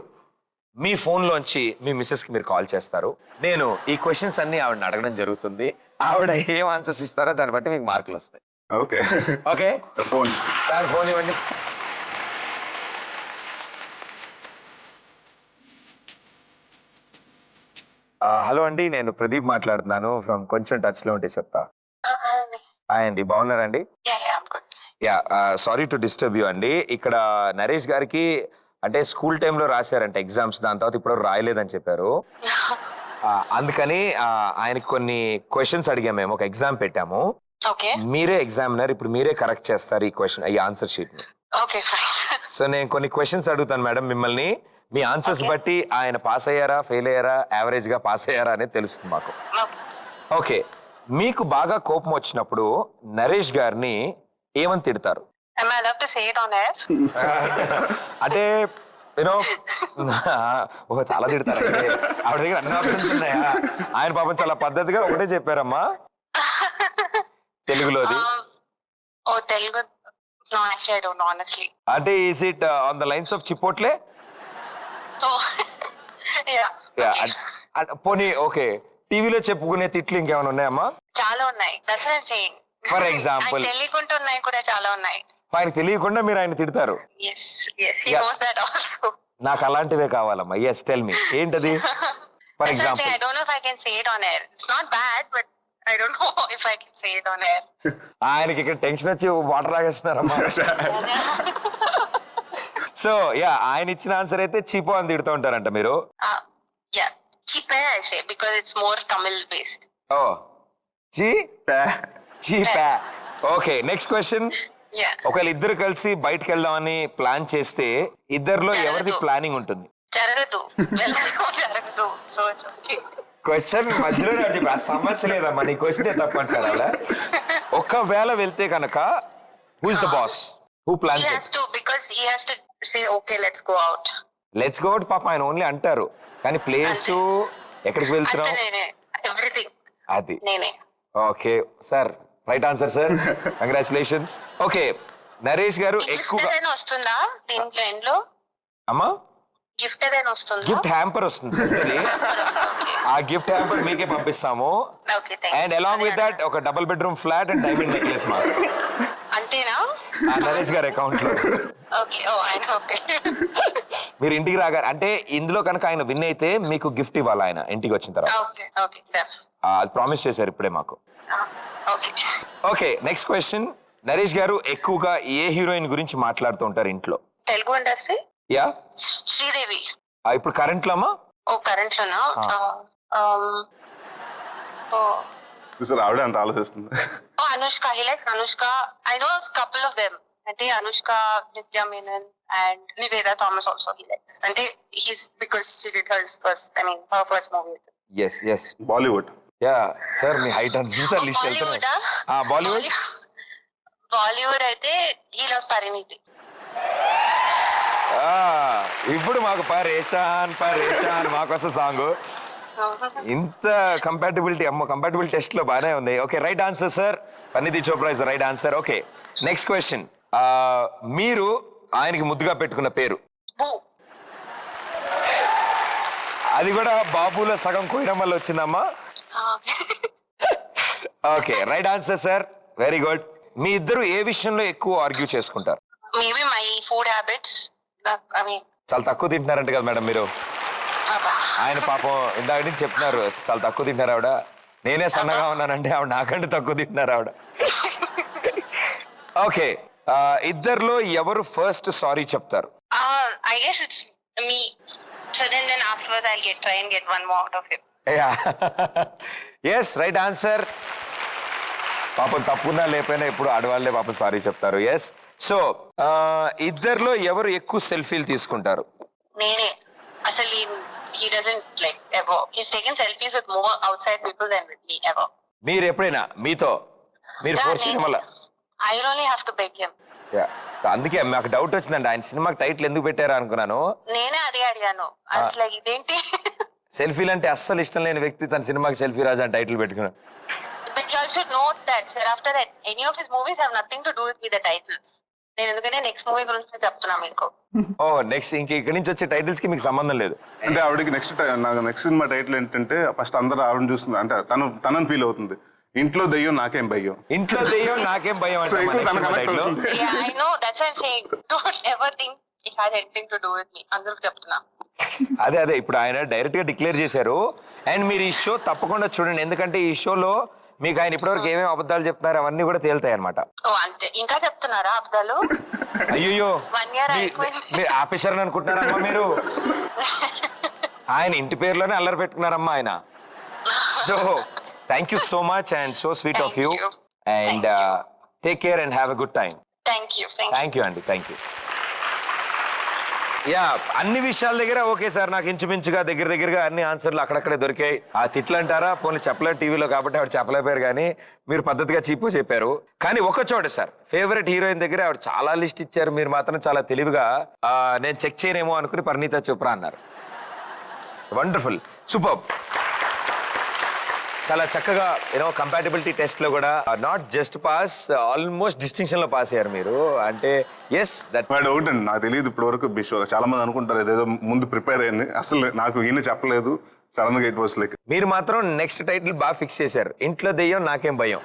మీ ఫోన్ లోంచి మీ మిస్సెస్ కి మీరు కాల్ చేస్తారు. నేను ఈ క్వశ్చన్స్ అన్ని ఆవిడని అడగడం జరుగుతుంది. ఆవిడ ఏం ఆన్సర్స్ ఇస్తారో దాన్ని బట్టి మీకు మార్కులు వస్తాయి. ఓకే ఓకే, ఫోన్ ఫోన్ ఇవ్వండి. హలో అండి, నేను ప్రదీప్ మాట్లాడుతున్నాను ఫ్రమ్ కొంచెం టచ్ లో ఉంటే చెప్తా. హాయ్ అండి, బాగున్నారండి? Yeah, sorry to disturb you అండి. ఇక్కడ నరేష్ గారికి అంటే స్కూల్ టైంలో రాశారంట ఎగ్జామ్స్, దాని తర్వాత ఇప్పుడు రాయలేదని చెప్పారు. అందుకని ఆయనకి కొన్ని క్వశ్చన్స్ అడిగాము, మేము ఒక ఎగ్జామ్ పెట్టాము. మీరే ఎగ్జామినర్, ఇప్పుడు మీరే కరెక్ట్ చేస్తారు ఈ క్వశ్చన్, ఈ ఆన్సర్ షీట్ ని. సో నేను కొన్ని క్వశ్చన్స్ అడుగుతాను మేడం మిమ్మల్ని, మీ ఆన్సర్స్ బట్టి ఆయన పాస్ అయ్యారా, ఫెయిల్ అయ్యారా, యావరేజ్ గా పాస్ అయ్యారా అనేది తెలుస్తుంది మాకు. ఓకే, మీకు బాగా కోపం వచ్చినప్పుడు నరేష్ గారిని ఏమని తిడతారు? అంటే యూనో చాలా తిడతారు. ఆవిడ దగ్గర అన్ని ఆప్షన్స్ ఉన్నాయా? ఆయన పాపం చాలా పద్ధతిగా ఒకటే చెప్పారమ్మా తెలుగులోది. అంటే is it on the lines of Chipotle? పోనీ ఓకే, టీవీలో చెప్పుకునే తిట్లు ఇంకేమైనా ఉన్నాయమ్మా? చాలా ఉన్నాయి. ఫర్ ఎగ్జాంపుల్ తెలియకుంటున్నాయి కూడా చాలా ఉన్నాయి. ఆయన తెలియకుండా మీరు ఆయన తిడతారు. నాకు అలాంటివే కావాలమ్మా. ఎస్, టెల్ మీ, ఏంటది? For example I don't know if I can say it on air. It's not bad, but I don't know if I can say it on air. ఆయనకి ఇక్కడ టెన్షన్ వచ్చి వాటర్ తాగేస్తున్నారమ్మా. సో యా, ఆయన ఇచ్చిన answer అయితే చీపో అని తిడుతూ ఉంటారంట మీరు. Yeah, cheaper I say because it's more Tamil based. ఓ చీపా. Okay, next question. Yeah. ఒకవేళ ఇద్దరు కలిసి బయటకు వెళ్దామని ప్లాన్ చేస్తే ఇద్దరిలో ఎవరిది ప్లానింగ్ ఉంటుంది? జరగదు, జరగదు. So it's okay. క్వశ్చన్ మధ్యలో చెప్పి ఆ సమస్య లేదమ్మా, నీ క్వశ్చన్ తప్పంటారు అలా. ఒకవేళ వెళ్తే కనుక who is the boss, who He plans has to, because he has to say okay, let's go out. Let's go out? పాప ఆయన ఓన్లీ అంటారు, కానీ ప్లేస్ ఎక్కడికి వెళ్తున్నాం అంతే నేనే, everything అది. నేనే. Okay sir, right answer sir, congratulations. Okay, Naresh గారు గిఫ్ట్ ఎక్కువగా ఏదైనా వస్తుందా దీంట్లో? ఎండ్లో అమ్మా గిఫ్ట్ ఏదైనా వస్తుందా? గిఫ్ట్ హ్యాంపర్ వస్తుంది పెద్దది. ఆ గిఫ్ట్ హ్యాంపర్ మీకే పంపిస్తాము. Okay, thanks. And along with that ఒక double bedroom flat and diamond necklace మాకు అంతేనా? ఆ నరేష్ గారి అకౌంట్ లో. ఓకే, ఓ ఆయన ఓకే. మీరు ఇంటికి రాగా అంటే ఇందులో కనుక ఆయన విన్ అయితే మీకు గిఫ్ట్ ఇవ్వాలి ఆయన ఇంటికి వచ్చిన తర్వాత. ఓకే ఓకే అది ప్రామిస్ చేశారు ఇప్పుడే మాకు. Okay. Okay, next question. Naresh గారు ఎక్కువగా ఏ హీరోయిన్ గురించి మాట్లాడుతూ ఉంటారు ఇంట్లో? Telugu industry yeah, Sridevi. ఇప్పుడు కరెంట్ లో అమ్మా? ఓ కరెంట్ లోనా? సార్ ఆవిడే అంత ఆలోచిస్తుంది. ఓ Anushka. He likes Anushka. I know couple of them. అంటే Anushka, Nithya Menon and Nivetha Thomas also he likes. అంటే he's because she did hers first, I mean her first movie. Yes yes, Bollywood. Yeah sir, మీ హైట్ అంత సార్ లిస్ట్ బాలీవుడ్. బాలీవుడ్ బాలీవుడ్ అయితే హీ లవ్స్ పరిణీతి. ఇప్పుడు మాకు పరేషాన్ పరేషాన్ మాకోసం సాంగ్. ఇంత కంపాటబిలిటీ, అమ్మ కంపాటబిలిటీ టెస్ట్ లో బాగానే ఉంది. Okay, right answer sir, Parineeti Chopra is right answer. Okay, next question. మీరు ఆయనకి ముద్దుగా పెట్టుకున్న పేరు? అది కూడా బాబులో సగం కోయడం వల్ల వచ్చిందమ్మా. Okay, right answer sir, very good. మీ ఇద్దరు ఏ విషయంలో ఎక్కువ ఆర్గ్యూ చేసుకుంటారు? Maybe my food habits. I mean చాలా తక్కువ తింటున్నారంట కదా మేడం మీరు. ఆయన పాపం ఇందాక నుంచి చెప్తున్నారు చాలా తక్కువ తింటున్నారు ఆవిడ. నేనే సన్నగా ఉన్నానంటే ఆవిడ నాకంటే తక్కువ తింటున్నారు ఆవిడ. ఓకే, ఇద్దర్లో ఎవరు ఫస్ట్ సారీ చెప్తారు? I guess it's me. So then afterwards I'll try and get one more out of him. Yes, right answer. పాపం తప్పున్నా లేకపోయినా ఎప్పుడు ఆడవాళ్ళే పాపం సారీ చెప్తారు. ఎస్. సో ఇద్దర్లో ఎవరు ఎక్కువ సెల్ఫీలు తీసుకుంటారు? నేనే. అసలు he doesn't like ever. He's taken selfies with more outside people than with me ever. మీరు ఎప్పుడైనా మీతో మీరు ఫోర్స్ చేయడం వల్ల? I'll only have to beg him. So అందుకే మాకు డౌట్ వచ్చిందండి, ఆయన సినిమాకి టైటిల్ ఎందుకు పెట్టారా అనుకున్నాను. నేనే అదే అడిగాను అసలు ఇదేంటి. సెల్ఫీలు అంటే అస్సలు ఇష్టం లేని వ్యక్తి తన సినిమాకి సెల్ఫీ రాజా అని టైటిల్ పెట్టుకున్నాడు. But you all should note that, sir, after that, any of his movies have nothing to do with the titles. నేను ఎందుకంటే నెక్స్ట్ మూవీ గురించి చెప్తున్నా మీకు. ఓ నెక్స్ట్ ఇంక ఇక్కడి నుంచి వచ్చే టైటిల్స్ కి మీకు సంబంధం లేదు. అంటే ఆవిడకి నెక్స్ట్ సినిమా టైటిల్ ఏంటంటే ఫస్ట్ అందరూ ఆవిడని చూస్తుంది, అంటే తనని ఫీల్ అవుతుంది, ఇంట్లో దెయ్యం నాకేం భయం. ఇంట్లో దెయ్యం నాకేం భయం So, అంటే ఎక్కువ తన connect టైటిల్. అవుతుంది. Yeah, I know. That's why I'm saying don't ever think it has anything to do with me. అందరికి చెప్తున్నా. అదే ఇప్పుడు ఆయన డైరెక్ట్ గా డిక్లేర్ చేశారు. అండ్ మీరు ఈ షో తప్పకుండా చూడండి, ఎందుకంటే ఈ షోలో మీకు ఆయన ఇప్పటివరకు ఏమేమి అబద్ధాలు చెప్తున్నారు అవన్నీ కూడా తేలుతాయి అనమాట. ఓ అంతే, ఇంకా చెప్తున్నారా అబద్ధాలు? అయ్యో 1 year అయిపోయింది. మీరు ఆపేశారని అనుకుంటున్నారమ్మా మీరు. ఆయన ఇంటి పేరులోనే అల్లరి పెట్టుకున్నారమ్మా ఆయన. So thank you so much and so sweet of you Thank you. And take care and have a good time. Thank you. Thank you అండి, థ్యాంక్ యూ. యా అన్ని విషయాల దగ్గర ఓకే సార్, నాకు ఇంచుమించుగా దగ్గరగా అన్ని ఆన్సర్లు అక్కడక్కడే దొరికాయి. ఆ తిట్లు అంటారా పోనీ చెప్పలేరు టీవీలో కాబట్టి ఆవిడ చెప్పలేపారు, కానీ మీరు పద్ధతిగా చీపు చెప్పారు. కానీ ఒక చోట సార్ ఫేవరెట్ హీరోయిన్ దగ్గర ఆవిడ చాలా లిస్ట్ ఇచ్చారు, మీరు మాత్రం చాలా తెలివిగా నేను చెక్ చేయనేమో అనుకుని పరిణీత చోప్రా అన్నారు. Wonderful, super. చాలా చక్కగా కంపాటబిలిటీ టెస్ట్ లో కూడా not just pass, almost distinction లో పాస్ అయ్యారు మీరు. అంటే ఎస్ దట్ వాడు ఒకటి అండి, నాకు తెలియదు ఇప్పటి వరకు బిషో చాలా మంది అనుకుంటారు ఏదో ముందు ప్రిపేర్ అయ్యింది, అసలు నాకు ఈయన చెప్పలేదు, సడన్ గా ఇట్ వాస్ లైక్. మీరు మాత్రం నెక్స్ట్ టైటిల్ బాగా ఫిక్స్ చేశారు, ఇంట్లో దెయ్యం నాకేం భయం.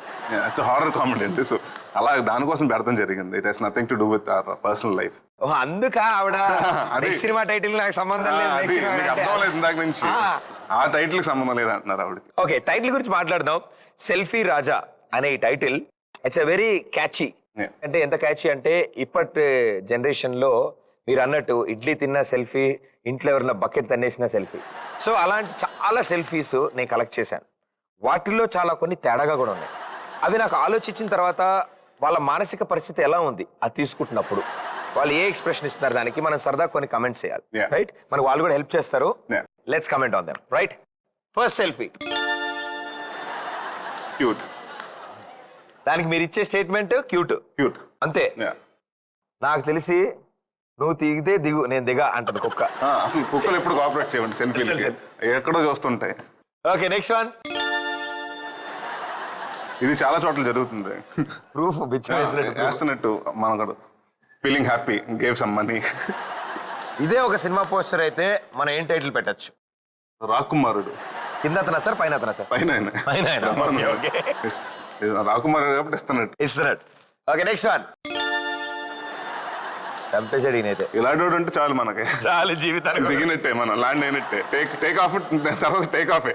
ఇట్స్ హారర్ కామెడీ అంటే, సో అలా దానికోసం పెడతాం జరిగింది. It has nothing to do with our personal life. ఓ అందుక ఆవిడ నెక్స్ట్ సినిమా టైటిల్ నాకు సంబంధం లేదు next సినిమా మీకు అంటే- అర్థం లేదు ఇందాక నుంచి, ఆ టైటిల్ కి సంబంధం లేదు అంటున్నారు ఆవిడకి. ఓకే టైటిల్ గురించి మాట్లాడదాం. సెల్ఫీ రాజా అనే ఈ title it's a very catchy. Yeah. అంటే ఎంత క్యాచీ అంటే ఇప్పటి జనరేషన్ లో మీరు అన్నట్టు ఇడ్లీ తిన్న సెల్ఫీ, ఇంట్లో ఎవరైనా బకెట్ తన్నేసిన సెల్ఫీ. సో అలాంటి చాలా సెల్ఫీస్ నేను కలెక్ట్ చేశాను. వాటిల్లో చాలా కొన్ని తేడాగా కూడా ఉన్నాయి. అవి నాకు ఆలోచించిన తర్వాత వాళ్ళ మానసిక పరిస్థితి ఎలా ఉంది అది తీసుకుంటున్నప్పుడు, వాళ్ళు ఏ ఎక్స్ప్రెషన్ ఇస్తున్నారు దానికి మనం సరదా కొన్ని కమెంట్స్ చేయాలి. Yeah. రైట్, మనకు వాళ్ళు కూడా హెల్ప్ చేస్తారు. Yeah. Let's comment on them. Right, first selfie, cute దానికి మీరు ఇచ్చే స్టేట్మెంట్ క్యూట్ క్యూట్. అంతే. నాకు తెలిసి నువ్వు దిగితే దిగు నేను దిగా అంటుంది కుక్క. అసలు కుక్కలు ఎప్పుడు కోఆపరేట్ చేయండి సెల్ఫీలకి, ఎక్కడో చూస్తుంటాయి. ఓకే నెక్స్ట్ వన్, ఇది చాలా చోట్ల జరుగుతుంది. ప్రూఫ్ వేస్తున్నట్టు మనం కూడా feeling happy, gave some money. ఇదే ఒక సినిమా పోస్టర్ అయితే మనం ఏం టైటిల్ పెట్టచ్చు? రాకుమారుడు. కింద అతనా సార్ పైన అతనా సార్? పైన ఆయన. పైన ఆయన. Okay, okay. రాకుమారుడు కాబట్టి ఇస్తున్నట్టు. ఇస్తున్నాడు. ఓకే నెక్స్ట్ వన్, చంపేశాడు ఈయనైతే. ఇలాంటి అంటే చాలు మనకి, చాలు జీవితానికి. దిగినట్టే, మనం ల్యాండ్ అయినట్టే. టేక్ ఆఫ్ తర్వాత టేక్ ఆఫ్.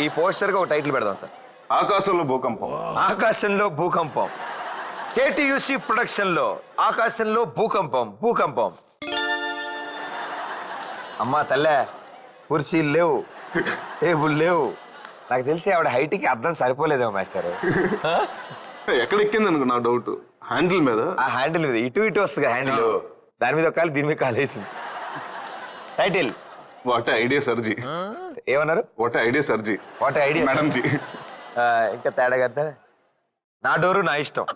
ఈ పోస్టర్ కి ఒక టైటిల్ పెడదాం సార్, ఆకాశంలో భూకంపం. ఆకాశంలో భూకంపం. కేటీయూసీ ప్రొడక్షన్ లో ఆకాశంలో భూకంపం. అమ్మా తల్లే, కుర్చీలు లేవు, టేబుల్ లేవు. నాకు తెలిసి ఆవిడ హైట్ కి అర్థం సరిపోలేదేమో మాస్టర్. ఎక్కడ ఎక్కింది అనుకో నా డౌట్, హ్యాండిల్ మీద. ఆ హ్యాండిల్ మీద ఇటు వస్తుంది హ్యాండిల్, దాని మీద ఒక కాలు దీని మీద కాలు వేసింది. Title what idea సర్జీ. ఏమన్నారు? What idea సర్జీ. What idea madam G. ఇంకా తేడా కదా, నా డోరు నా ఇష్టం.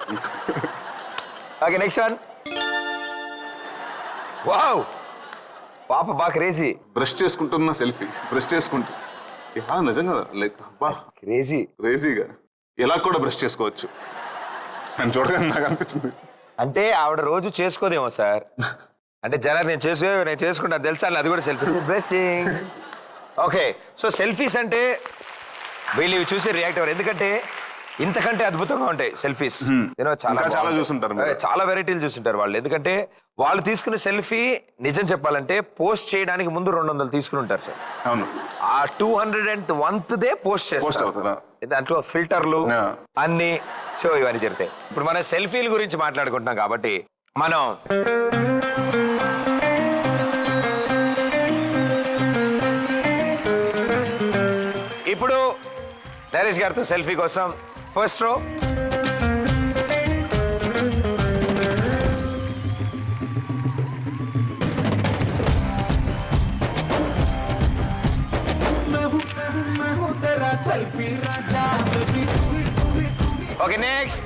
ఓకే నెక్స్ట్ వన్, వావ్ పాప బాగా క్రేజీ. బ్రష్ చేసుకుంటున్న సెల్ఫీ, బ్రష్ చేసుకుంటూ. నిజంగా లైక్ అబ్బా క్రేజీగా ఎలా కూడా బ్రష్ చేసుకోవచ్చు అని చూడగానే నాకు అనిపించింది. అంటే ఆవిడ రోజు చేసుకోదేమో సార్, అంటే జనాలు నేను చేసుకుంటాను తెలుసా, అది కూడా selfie brushing. Okay so selfies అంటే వీళ్ళు ఇవి చూసి రియాక్ట్ అవ్వరు, ఎందుకంటే ఇంతకంటే అద్భుతంగా ఉంటాయి సెల్ఫీస్. చాలా చూసుంటారు మీరు. చాలా వెరైటీలు చూసుంటారు వాళ్ళు, ఎందుకంటే వాళ్ళు తీసుకున్న సెల్ఫీ నిజం చెప్పాలంటే పోస్ట్ చేయడానికి ముందు 200 తీసుకుని ఉంటారు సార్. అవును, ఆ 201th పోస్ట్ చేస్తారు. అవుతారా? దాంట్లో ఫిల్టర్లు Yeah. అన్ని, సో ఇవన్నీ జరుగుతాయి. ఇప్పుడు మనం సెల్ఫీల గురించి మాట్లాడుకుంటున్నాం కాబట్టి మనం ఇప్పుడు నరేష్ గారితో సెల్ఫీ కోసం ఫస్ట్ రో. ఓకే నెక్స్ట్,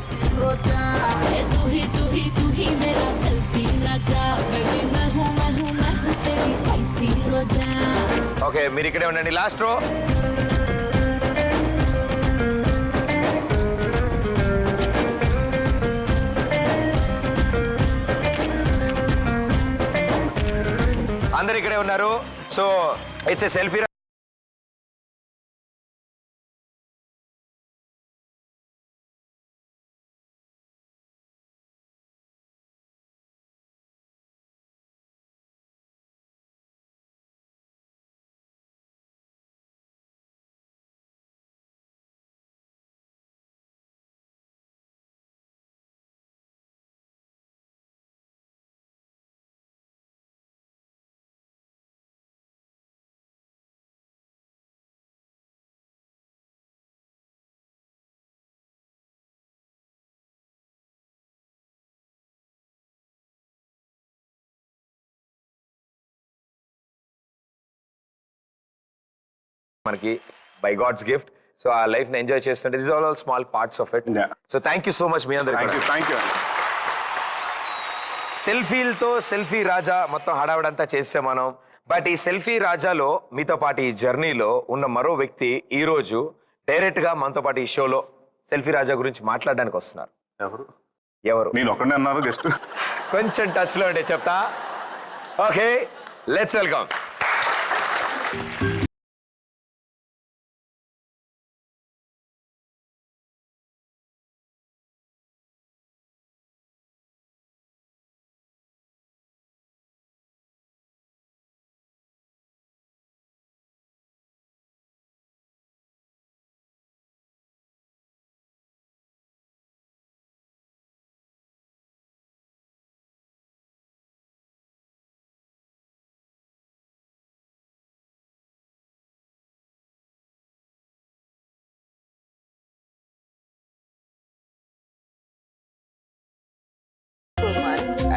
तू ही मेरा राजा बेबी मैं हूँ तेरी स्पाइसी रोजा ఓకే మీరు ఇక్కడే ఉండండి లాస్ట్ రో. అందరు ఇక్కడే ఉన్నారు. So it's a selfie. మనకి బై గాడ్స్ గిఫ్ట్. సో ఆ లైఫ్ ని ఎంజాయ్ చేస్తుంటే this all small parts of it. So thank you so much మీ అందరికి. Thank you. సెల్ఫీలతో సెల్ఫీ రాజా మొత్తం హడావిడంతా చేస్తే మనం. బట్ ఈ సెల్ఫీ రాజాలో మీతో పాటు ఈ జర్నీలో ఉన్న మరో వ్యక్తి ఈ రోజు డైరెక్ట్ గా మనతో పాటు ఈ షోలో సెల్ఫీ రాజా గురించి మాట్లాడడానికి వస్తున్నారు. ఎవరు? నేను ఒక్కడే అన్నారు గెస్ట్. కొంచెం టచ్ లో ఉంటే చెప్తా. Okay, let's welcome.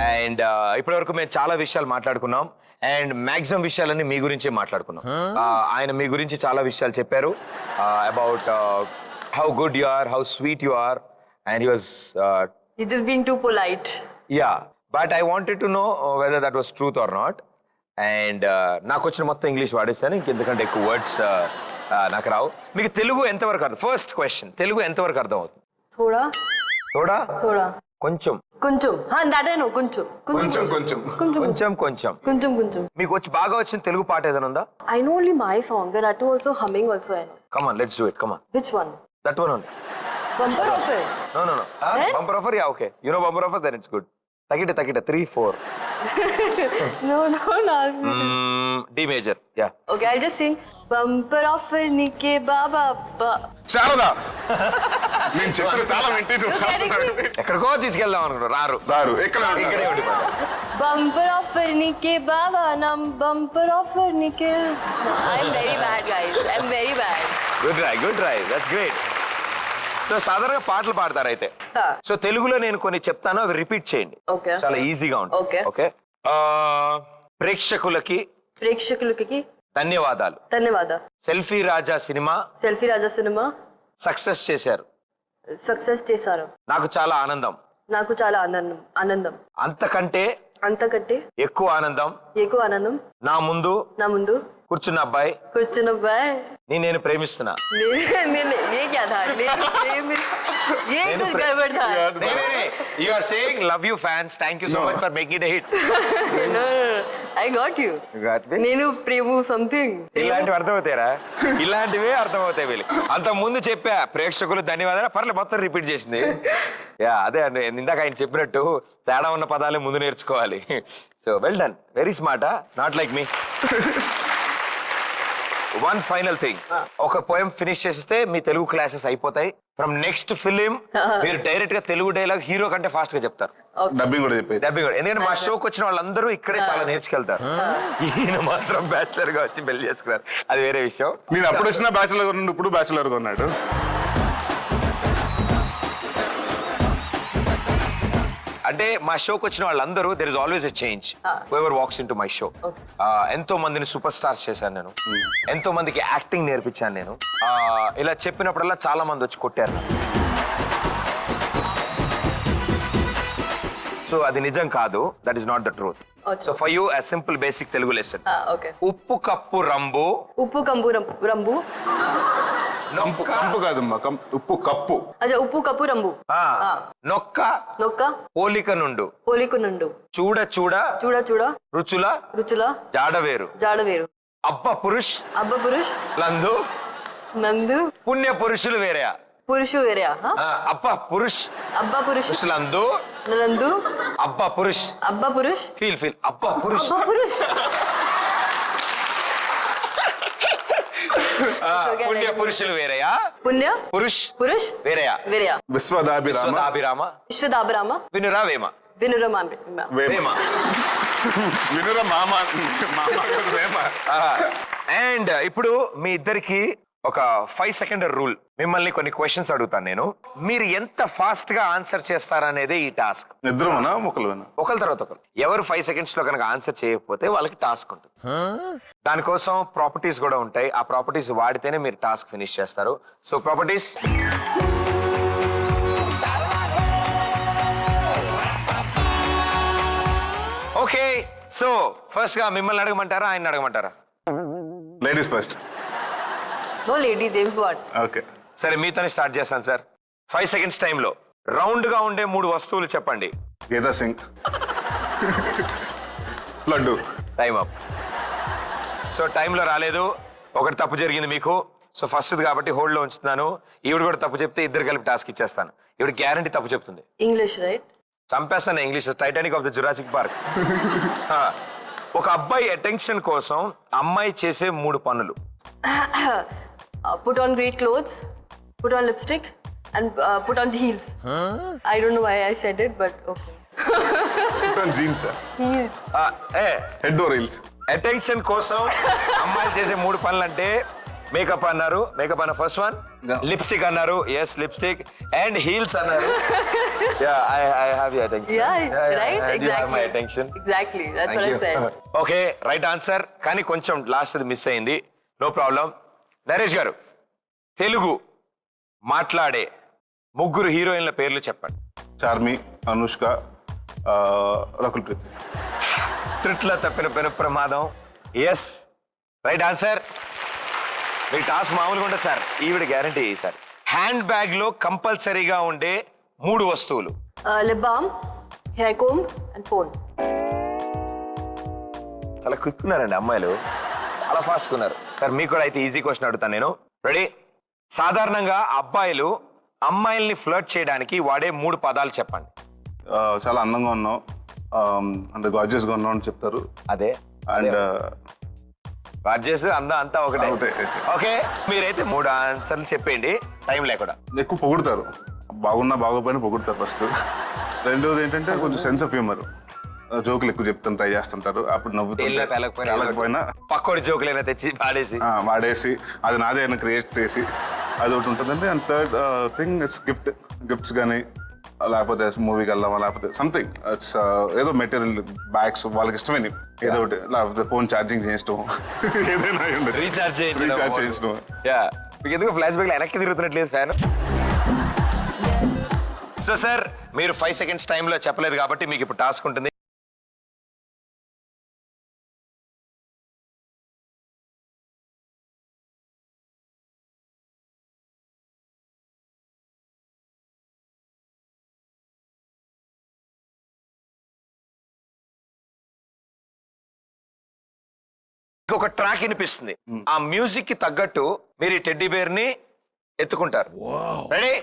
అండ్ ఇప్పటి వరకు మేము చాలా విషయాలు మాట్లాడుకున్నాం. అండ్ మాక్సిమం విషయాలన్నీ మీ గురించే మాట్లాడుకున్నాం. ఆయన మీ గురించి చాలా విషయాలు చెప్పారు. About how good you are, how sweet you are, and he was He's just being too polite. Yeah. But I wanted to know whether that was truth or not. And నాకు వచ్చిన మొత్తం ఇంగ్లీష్ వాడేస్తాను, ఇంకెందుకంటే ఎక్కువ words నాకు రావు. మీకు తెలుగు ఎంతవరకు అర్థం? First question, Telugu ఎంతవరకు అర్థం అవుతుంది? Thoda. తోడా? Thoda. కొంచెం. Kunchum. Huh, that I know. Kunchum. కొంచెం కొంచెం కొంచెం కొంచెం. Kunchum. మీకు వచ్చి బాగా వచ్చిన తెలుగు పాట ఏదైనా ఉందా? I know only my song. There are two also humming also I know. Come on, let's do it. Come on. Which one? That one only. Bumper offer. No. Eh? Bumper offer, yeah, okay. You know bumper offer, then it's good. Takita, 3, 4. No. D major, yeah. Okay, I'll just sing. Bumper offer Nikke Baba. Sharada, నేను చెప్పిన తాళం ఏంటి? ఎక్కడికో తీసుకెళ్దాం అనుకున్నారు, రారు. ఇక్కడే ఇక్కడే ఉండిపోతారు. Bumper offer Nikke Baba. Nam bumper offer Nikke. I'm very bad, guys. I'm very bad. Good try. That's great. So సాధారణంగా పాటలు పాడతారు అయితే. Huh. సో తెలుగులో నేను కొన్ని చెప్తాను, అవి రిపీట్ చేయండి. Okay. చాలా ఈజీగా ఉంటుంది. Okay. ఓకే. ప్రేక్షకులకి ప్రేక్షకులకి ధన్యవాదాలు. ధన్యవాదాలు. సెల్ఫీ రాజా సినిమా సెల్ఫీ రాజా సినిమా సక్సెస్ చేశారు. సక్సెస్ చేశారు. నాకు చాలా ఆనందం. నాకు చాలా ఆనందం. అంతకంటే ఎక్కువ ఆనందం నా ముందు కూర్చున్న అబ్బాయి నేను ప్రేమిస్తున్నా. You are saying love you fans. Thank you so much for making it a hit. I got you. నేను ప్రేమ సంథింగ్. ఇలాంటివి అర్థమవుతారా? ఇలాంటివే అర్థమవుతాయి వీళ్ళకి. అంత ముందు చెప్పా ప్రేక్షకులు ధన్యవాదాలు, పర్లేదు మొత్తం రిపీట్ చేసింది. యా, అదే అండి, ఇందాక ఆయన చెప్పినట్టు తేడా ఉన్న పదాలే ముందు నేర్చుకోవాలి. So well done, very smart. Not like me. One final thing, ఒక పోయం ఫినిష్ చేస్తే మీ తెలుగు క్లాసెస్ అయిపోతాయి. ఫ్రమ్ నెక్స్ట్ ఫిలిం మీరు డైరెక్ట్ గా తెలుగు డైలాగ్ హీరో కంటే ఫాస్ట్ గా చెప్తారు. డబ్బింగ్ కూడా చెప్పేది. ఎందుకంటే మా షోకి వచ్చిన వాళ్ళందరూ ఇక్కడే చాలా నేర్చుకెళ్తారు. ఈయన మాత్రం బ్యాచులర్ గా వచ్చి పెళ్లి చేసుకున్నారు, అది వేరే విషయం. నేను అప్పుడు వచ్చిన బ్యాచులర్ ఉన్నాడు, ఇప్పుడు బ్యాచులర్ గా ఉన్నాడు. అంటే మా షోకి వచ్చిన వాళ్ళందరూ there is always a change whoever walks into my show. ఎంతో మందిని సూపర్ స్టార్స్ చేశాను నేను, ఎంతో మందికి యాక్టింగ్ నేర్పించాను నేను. ఇలా చెప్పినప్పుడల్లా చాలా మంది వచ్చి కొట్టారు. సో అది నిజం కాదు, that is not the truth. Okay. So for you a simple basic Telugu lesson. Okay. ఉప్పు కప్పు రంబు ఉప్పు కంపు రంబు. కంపు కాదమ్మా, ఉప్పు కప్పు. అచ్చా, ఉప్పు కప్పు రంబు. నొక్క నొక్క పోలిక నుండు పోలిక నుండు. చూడ చూడ చూడ చూడ రుచుల రుచుల జాడవేరు జాడవేరు. అబ్బ పురుష్ అబ్బ పురుష్ లందు నందు పుణ్య పురుషులు వేరే. పురుషు వేరేయా? అబ్బ పురుష్ అబ్బ పురుష్ పురుషులందు నందు అబ్బ పురుష్. అబ్బ పురుష్ ఫీల్ అబ్బ పురుష్. అబ్బ పురుష్. పుణ్య పురుషులు వేరేయా, పుణ్య పురుష్ పురుష్ వేరేయా. వేరేయా. విశ్వదాభిరామ. విశ్వదాభిరామ విశ్వదాభిరామ. వినురా వేమ. వినురమా. వేమ. వినుర మామ. మామ కాదు, వేమ. అండ్ ఇప్పుడు మీ ఇద్దరికి ఒక 5 సెకండ్ రూల్. మిమ్మల్ని కొన్ని క్వశ్చన్స్ అడుగుతాను నేను, మీరు ఎంత ఫాస్ట్ గా ఆన్సర్ చేస్తారనేదే ఈ టాస్క్. ఇద్దరునా ఒకళ్ళేనా? ఒకరి తర్వాత ఒకరు. ఎవరు 5 సెకండ్స్ లో కనుక ఆన్సర్ చేయకపోతే వాళ్ళకి టాస్క్ ఉంటుంది. దానికోసం ప్రాపర్టీస్ కూడా ఉంటాయి. ఆ ప్రాపర్టీస్ వాడితేనే మీరు టాస్క్ ఫినిష్ చేస్తారు. So properties, okay. So first గా మిమ్మల్ని అడగమంటారా, ఆయన అడగమంటారా? Ladies first. No lady James Bond. Okay. సరే, మీతోనే స్టార్ట్ చేస్తాను సార్. 5 సెకండ్స్ టైంలో రౌండ్ గా ఉండే 3 వస్తువులు చెప్పండి. Geeta Singh. Laddoo. Time up. So టైంలో రాలేదు, ఒకటి తప్పు జరిగింది మీకు. సో ఫస్ట్ కాబట్టి హోల్డ్ లో ఉంచుతున్నాను. ఈవిడ కూడా తప్పు చెప్తే ఇద్దరు కలిపి టాస్క్ ఇచ్చేస్తాను. ఈవిడ గ్యారంటీ తప్పు చెప్తుంది. English right? చంపేస్తాను English. Titanic of the Jurassic Park. ఒక అబ్బాయి అటెన్షన్ కోసం అమ్మాయి చేసే 3 పనులు. Put on great clothes, put on lipstick, and put on the heels. I don't know why I said it, but okay. Jeans. Heels. Head reels. Attention కోసం అమ్మాయిలు చేసే 3 పనులు అంటే మేకప్ అన్నారు, మేకప్ అన్న ఫస్ట్ వన్. Yeah. లిప్స్టిక్ అన్నారు, yes lipstick. And heels అన్నారు. I have your attention. Yeah, right? And you have my Exactly. attention. Exactly. That's what I said. Okay, right answer. కానీ కొంచెం లాస్ట్ అది miss అయింది. No problem. Naresh గారు, తెలుగు మాట్లాడే 3 హీరోయిన్ల పేర్లు చెప్పండి. చార్మి, అనుష్క, రకుల్ ప్రీత్. త్రిట్ల తప్పిన పెను ప్రమాదం. Yes, right answer. మీ టాస్క్ మామూలుగా ఉంటుంది సార్. ఈవిడ గ్యారంటీ సార్. హ్యాండ్ బ్యాగ్ లో కంపల్సరీగా ఉండే 3 వస్తువులు. Lip balm, hair comb, and phone. చాలా క్విక్ ఉన్నారండి అమ్మాయిలు, చాలా ఫాస్ట్ ఉన్నారు. సార్ మీకు కూడా అయితే ఈజీ క్వశ్చన్ అడుగుతాను నేను. రెడీ? సాధారణంగా అబ్బాయిలు అమ్మాయిల్ని ఫ్లర్ట్ చేయడానికి వాడే 3 పదాలు చెప్పండి. చాలా అందంగా ఉన్నావు, అంత గార్జియస్ గా ఉన్నావు అని చెప్తారు. అదే అండ్ రాజేష్ అంతా ఒకటే. ఒకటే. ఓకే, మీరైతే 3 ఆన్సర్లు చెప్పేయండి టైం లేకుండా. ఎక్కువ పొగుడతారు, బాగున్నా బాగోపోయినా పొగుడతారు ఫస్ట్. రెండోది ఏంటంటే కొంచెం సెన్స్ ఆఫ్ హ్యూమర్, జోకులు ఎక్కువ చెప్తాను ట్రై చేస్తుంటారు. అప్పుడు నవ్వుతారు. పక్కోడి జోకులైనా తెచ్చి పాడేసి వాడేసి అది నాదే అయినా క్రియేట్ చేసి అది ఒకటి ఉంటుందండి. And third thing it's gifts కానీ, లేకపోతే మూవీకి వెళ్దామా, లేకపోతే సంథింగ్ ఇట్స్ ఏదో మెటీరియల్, బ్యాగ్స్ వాళ్ళకి ఇష్టమైనవి ఏదో ఒకటి, లేకపోతే ఫోన్ ఛార్జింగ్ చేయించడం, ఏదైనా రీఛార్జ్ చేయించడం. మీకు ఎందుకు ఫ్లాష్ బ్యాక్ వెనక్కి తిరుగుతున్నట్లేదు ఫ్యాన్. సో సార్, మీరు 5 సెకండ్స్ టైంలో చెప్పలేదు కాబట్టి మీకు ఇప్పుడు టాస్క్ ఉంటుంది. ఒక ట్రాక్ వినిపిస్తుంది. ఆ మ్యూజిక్ కి తగ్గట్టు మీరు ఈ టెడ్డీ బేర్ ని ఎత్తుకుంటారు. Ready?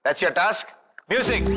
That's your task. Music.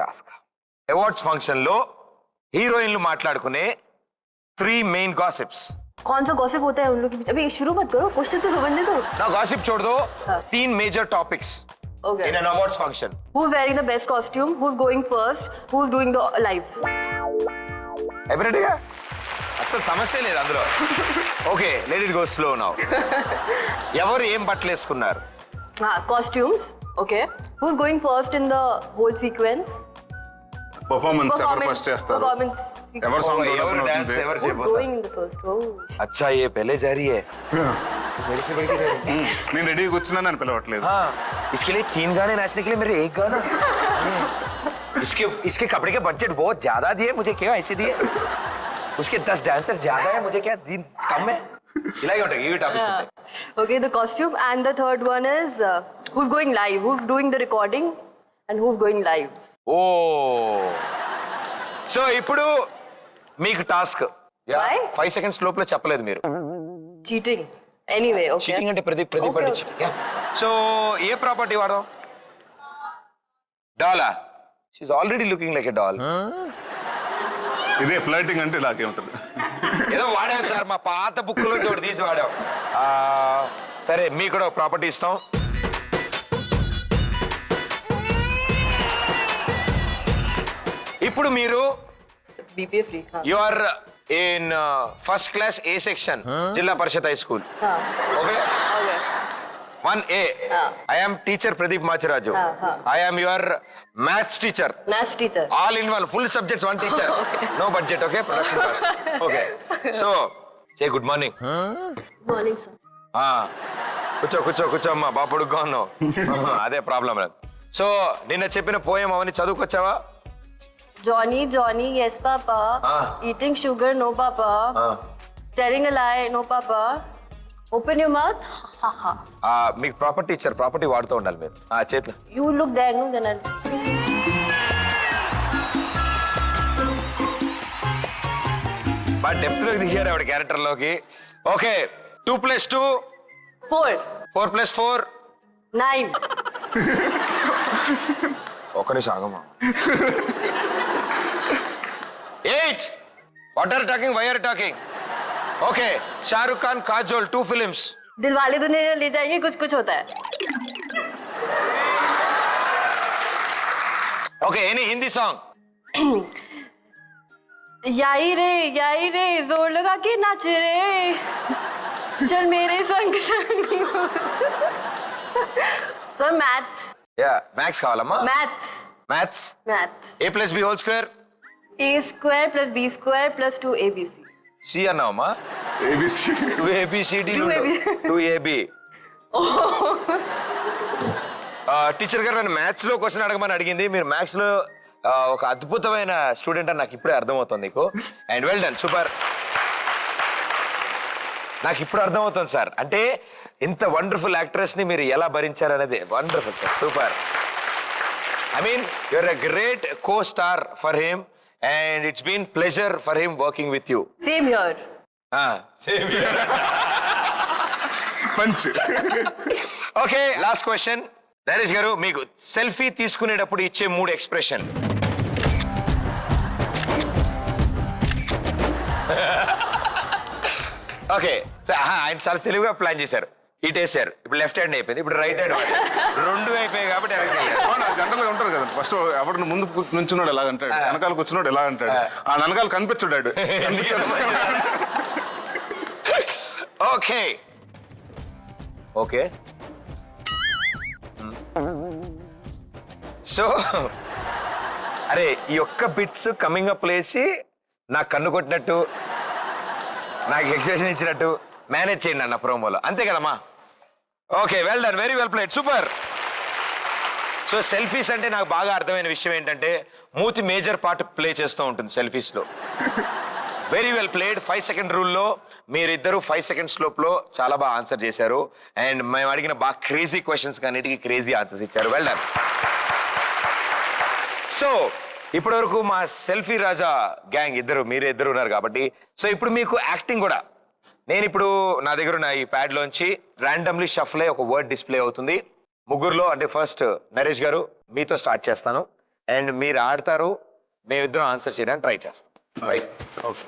Task. Awards function లో హీరోయిన్లు మాట్లాడుకునే 3 మెయిన్ గాసిప్స్. कौन सा गॉसिप होता है उन लोग के बीच? अभी शुरू मत करो, क्वेश्चन तो समझने दो. నా గాసిప్ छोड़ दो. 3 major topics Okay. in an awards function. Who's wearing the best costume? Who's going first? Who's doing the live? డెఫినెట్గా అసలు సమస్య లేదు అందులో. Okay, let it go slow now. ఎవరు ఏం బట్టలు వేసుకున్నారు? Costumes. Okay. Who's going first in the whole sequence? Performance ఎవరు ఫస్ట్ చేస్తారు, Performance. ఎవరు సాంగ్ ఎవరు డెవలప్ డాన్స్ అవుతుంది, ఎవరు Who's చేయబోతారు? going in the first? Oh. अच्छा ये पहले जा रही है. मेरे से बढ़के जा रही है. నేను రెడీగా కూర్చున్నాను అని పిలవట్లేదు. हाँ, इसके लिए 3 गाने नाचने के लिए मेरे 1 गाना. इसके कपड़े के बजट बहुत ज्यादा दिए मुझे, क्या ऐसे दिए? उसके 10 डांसर्स ज्यादा है, मुझे क्या दिन कम है? इलाही ఉంటాయి ఇవి టాపిక్స్ ఉంటాయి. Okay, the costume, and the third one is who's going live? Who's doing the recording? And who's going live? ఓ సో ఇప్పుడు మీకు టాస్క్. Why? 5 సెకండ్స్ లోపల చెప్పలేదు మీరు. Cheating. Anyway, okay. చీటింగ్ అంటే ప్రదీప్ Okay, అంటే సో ఏ ప్రాపర్టీ వాడదాం? డాలా. She already looking like a doll. ఇదే ఫ్లర్టింగ్ అంటే ఇలాగే ఉంటుంది. ఏదో వాడాం సార్, మా పాత బుక్ లో చోటు తీసి వాడాం. సరే మీకు కూడా ప్రాపర్టీ ఇస్తాం. ఇప్పుడు మీరు BPA free. You are in first class A section, Zilla Parishad high school. Okay, Okay. 1A. I am teacher Pradeep Machiraju. I am your maths teacher. Maths teacher. All in one, full subjects, one teacher. No budget, okay? Production cost. Okay. So, say good morning. Morning, sir. కూర్చో అమ్మా, బాపుడుగా ఉన్నావు. అదే problem లేదు. So నిన్న చెప్పిన poem అవన్నీ చదువుకొచ్చావా? Johnny, yes, Papa. Eating sugar, no, Papa. Telling a lie, no, Papa. Open your mouth. Ha ha. మీకు property ఇచ్చారు, ప్రాపర్టీ వాడుతూ ఉండాలి మీరు. చేతులు You look there, no? Then I'll. బాగా డెప్త్ లోకి దిగారు ఆవిడ క్యారెక్టర్ లోకి. ఓకే, 2 + 2 4. 4 + 4 9. ఒక్క నిమిషం ఆగమ్మా. 8. What are talking, why are talking? Okay, Shahrukh Khan, Kajol, 2 films. Dilwale Dulhania Le Jayenge, कुछ होता है. Okay, any Hindi song? याई रे जोर लगा के नाच रे, चल मेरे संग संग. Sir, maths. యా, మ్యాథ్స్ కావాలమ్మా. Maths. A + B whole square. A square plus B square plus 2ABC. C అన్నావమ్మా. ABC 2ABCD 2AB. టీచర్ గారు నన్ను మ్యాథ్స్ లో క్వశ్చన్ అడగమని అడిగింది. మీరు మ్యాథ్స్ లో ఒక అద్భుతమైన స్టూడెంట్ అని నాకు ఇప్పుడే అర్థమవుతుంది నీకు. And well done, super. నాకు ఇప్పుడు అర్థమవుతుంది సార్, అంటే ఇంత వండర్ఫుల్ యాక్ట్రెస్ ని మీరు ఎలా భరించారు అనేది. Wonderful sir, super. I mean you're a great co star for him and it's been pleasure for him working with you. Same here. Same here. Punch. Okay, last question. Naresh గారు, మీకు selfie తీసుకునేటప్పుడు ఇచ్చే 3 expression. Okay, ఆయన చాలా తెలివిగా plan చేశారు. ఇటు వేసారు, ఇప్పుడు లెఫ్ట్ హ్యాండ్ అయిపోయింది, ఇప్పుడు రైట్ హ్యాండ్ 2 అయిపోయాయి కాబట్టి జనరల్ గా ఉంటారు కదా, ఫస్ట్ ఎవరు ముందు నుంచున్నాడు ఎలా అంటాడు, వెనకాల కూర్చున్నాడు ఎలా అంటాడు, ఆ వెనకాల కనిపించాడు. ఓకే ఓకే సో అరే, ఈ ఒక్క బిట్స్ కమింగ్ అప్ లేసి నాకు కన్ను కొట్టినట్టు, నాకు ఎక్స్ప్రెషన్ ఇచ్చినట్టు మేనేజ్ చేయండి అన్న ప్రోమోలో, అంతే కదమ్మా? Okay, well done, very well played, super. So selfies అంటే నాకు బాగా అర్థమైన విషయం ఏంటంటే మూతి మేజర్ పార్ట్ ప్లే చేస్తూ ఉంటుంది సెల్ఫీస్ లో. Very well played. 5 సెకండ్ రూల్లో మీరిద్దరు 5 సెకండ్స్ లోపల చాలా బాగా ఆన్సర్ చేశారు. అండ్ మేము అడిగిన బాగా క్రేజీ క్వశ్చన్స్ అన్నిటికీ క్రేజీ ఆన్సర్స్ ఇచ్చారు. Well done. సో ఇప్పటి వరకు మా సెల్ఫీ రాజా గ్యాంగ్ మీరే ఇద్దరు ఉన్నారు కాబట్టి, సో ఇప్పుడు మీకు యాక్టింగ్ కూడా. నేను ఇప్పుడు నా దగ్గర ఉన్న ఈ ప్యాడ్ లోంచి ర్యాండమ్లీ షఫల్ అయ్యి ఒక వర్డ్ డిస్ప్లే అవుతుంది. ముగ్గురులో అంటే ఫస్ట్ నరేష్ గారు మీతో స్టార్ట్ చేస్తాను. అండ్ మీరు ఆడతారు, మేమిద్దరం ఆన్సర్ చేయడానికి ట్రై చేస్తాం. రైట్? ఓకే.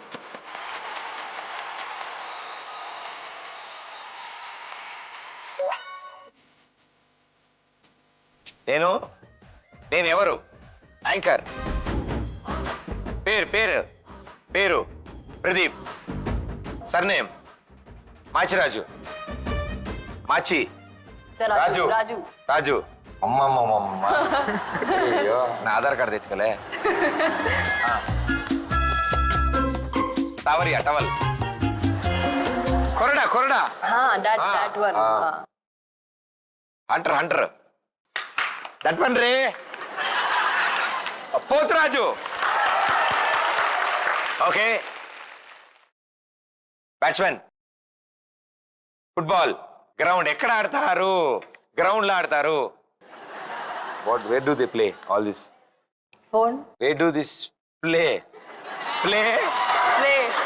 నేను ఎవరు? యాంకర్. పేరు ప్రదీప్. సర్నేమ్ మాచిరాజు. మాచి రాజు. రాజు. అమ్మమ్మమ్మ, అయ్యో నా ఆధార్ కార్డు తెచ్చుకోలే. తావరియా, టవల్. కొరడా. that one. Hunter. That one రే. Poturaju. Okay. Batsmen. Football ground ఎక్కడ ఆడతారు? గ్రౌండ్ లో ఆడతారు. Where do they play all this? Phone. Where do this play?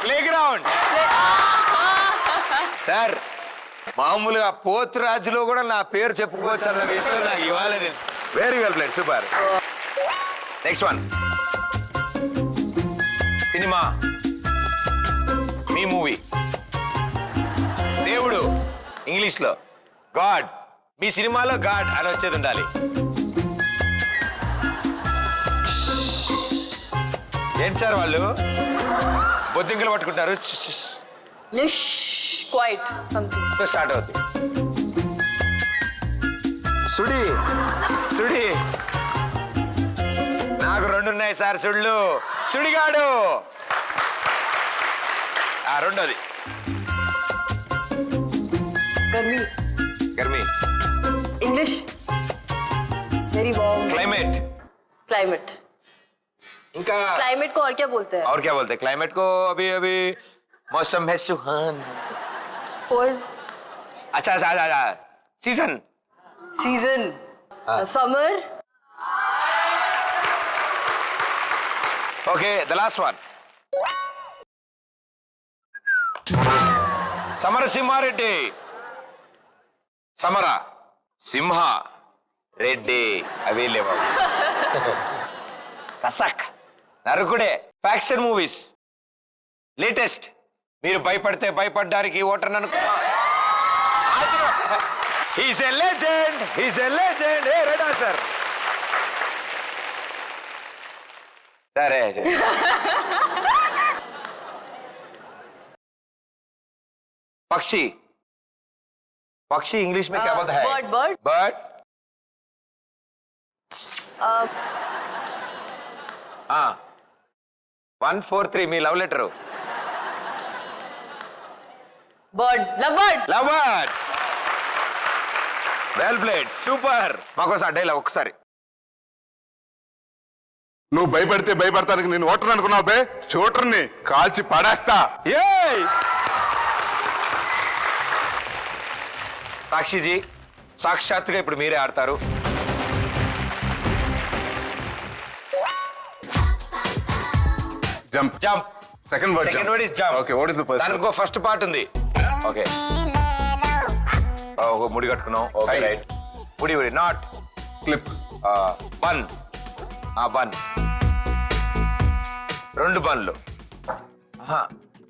Play ground. Sir, మామూలుగా పోతురాజులో కూడా నా పేరు చెప్పుకోవచ్చు అన్న విషయం నాకు ఇవాళ తెలుసు. Very well played, super. Next one. సినిమా, మీ మూవీ. దేవుడు ఇంగ్లీష్ లో గాడ్. మీ సినిమాలో గాడ్ అని వచ్చేది ఉండాలి. ఏంటి సార్ వాళ్ళు బొద్దింకలు పట్టుకుంటారు? Quiet. Something. స్టార్ట్ అవుతుంది. సుడి. నాకు 2 ఉన్నాయి సార్ సుళ్ళు. సుడిగాడు. రెండోది గర్మీ. English. Very warm. क्लाइमेट. ఇంకా Climate को और क्या बोलते हैं? और क्या बोलते हैं? क्लाइमेट को अभी मौसम है सुहाना. Cold. अच्छा. Season. Summer. Okay, the last one. Samarasimha Reddy. సమర సింహ రెడ్డి అవి లేవు. కసక్ నరుకుడే. Faction movies latest. మీరు భయపడితే భయపడ్డానికి ఓటర్ అనుకో. He's a legend. A రెడా sir. సరే. पक्षी इंग्लिश में क्या बोलता है? बर्ड. 1 4 3 మీ love letter. Love. Well played, super. మాకోసారి dialogue ఒకసారి. నువ్వు భయపడితే భయపడతానికి నేను ఓటర్ అనుకున్నావు బే. షూటర్ని కాల్చి పడేస్తా. ఏయ్ సాక్షిజీ, సాక్షాత్తుగా ఇప్పుడు మీరే ఆడతారు. Jump. Second word is jump. Okay, what is the first? దానికి ఫస్ట్ పార్ట్ ఉంది. ఓకే. ముడి కట్టుకున్నాం. Okay, right. ముడి నాట్ క్లిప్. బన్. బన్. 2 బన్లు.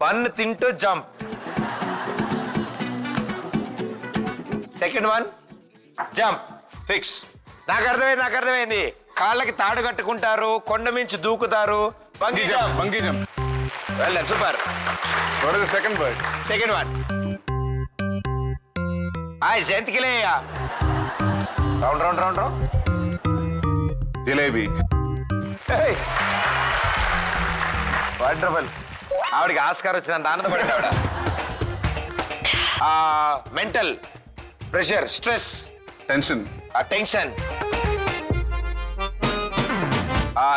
బన్ తింటూ jump. Second one jump. Fix. నాకు అర్థమైంది. కాళ్ళకి తాడు కట్టుకుంటారు, కొండ మించి దూకుతారు. Bungee jump. Well done, super. What is the second word? Second one జంతికిలే. రౌండ్. జిలేబీ. వండర్ఫుల్. ఆవిడకి ఆస్కార్ వచ్చినంత ఆనందపడింది ఆవిడ. Mental pressure, stress, tension.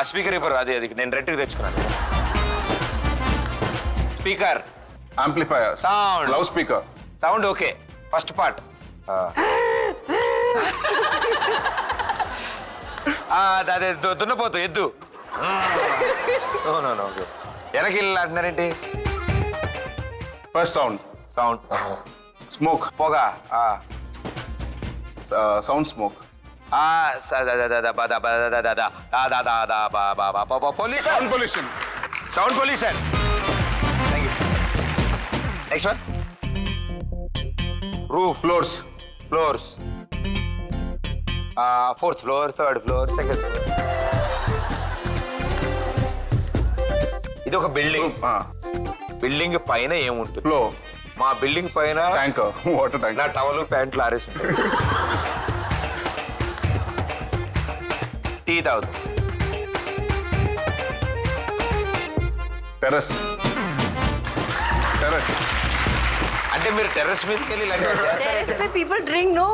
Speaker ఇవ్వరు. అది నేను రెంట్కి తెచ్చుకున్నాను. Speaker. Amplifier. Sound. Loud speaker. Sound. Okay, first part. అదే దున్నపోతు, ఎద్దు. ఓకే. వెనక్కి అంటున్నారేంటి? First sound. స్మోక్. పొగ. Sound smoke. Pollution pollution. Sound pollution. Thank you. Next one. Roof floors. Floors. Fourth floor, third floor, second floor. ఇది ఒక building. Building పైన ఏముంటుంది? ఫ్లో. మా బిల్డింగ్ పైన ట్యాంక్, వాటర్ ట్యాంక్. నా టవల్ ప్యాంట్లు ఆరేసి టీ తాగుతుంది. టెర్రస్. టెర్రస్. అంటే మీరు టెర్రస్ మీదకి వెళ్ళి ఇలాంటివి చేస్తారా? Terrace पे people drink, no?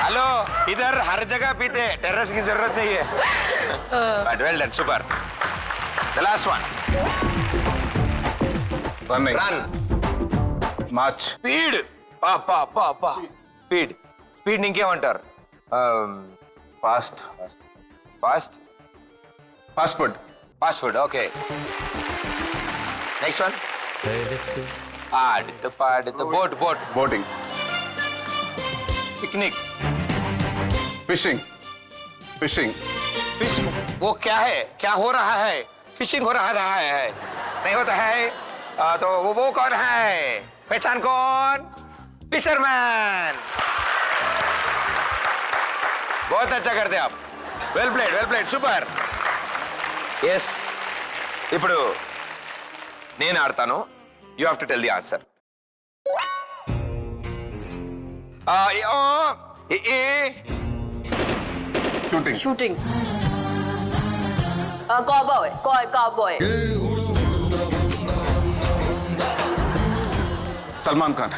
हेलो, इधर हर जगह पीते, टेरेस की जरूरत नहीं है. But well done, super. The last one. Running. Run. March. Speed. Speed. Speed ఇంకేమంటారు? Fast. Fast. Fast food. Fast food. Okay. Next one. పాడుతూ boat. Boating. Picnic. Fishing. Fishing. Fish. वो क्या है? क्या हो रहा है? फिशिंग हो रहा है. नहीं होता है? तो वो कौन है? पहचान कौन? फिशरमैन. बहुत अच्छा करते आप. Well played, super. ఎస్. ఇప్పుడు నేను ఆడతాను. You have to tell the answer. Shooting. Shooting. Cowboy. Salman Khan.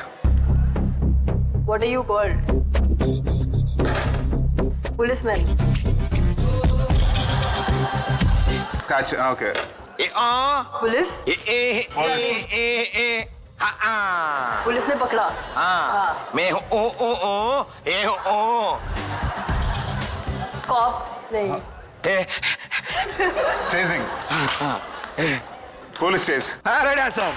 What are you called? Policeman. Catch. Okay. Police. Police ने पकड़ा. मैं हूँ Cop. नहीं. Chasing. Police chase. Right answer.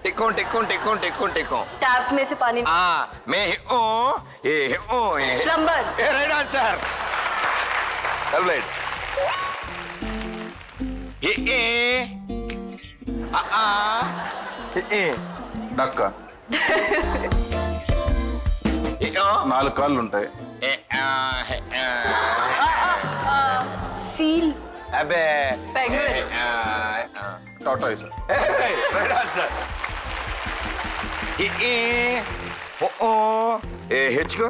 టిక్కోం. Tap में से पानी. मैं Plumber. Right answer. రైట్. డక్క. 4 కాళ్ళు ఉంటాయి. Seal. అబే Penguin. టాటాయిస్. Right answer. హెచ్చుకో.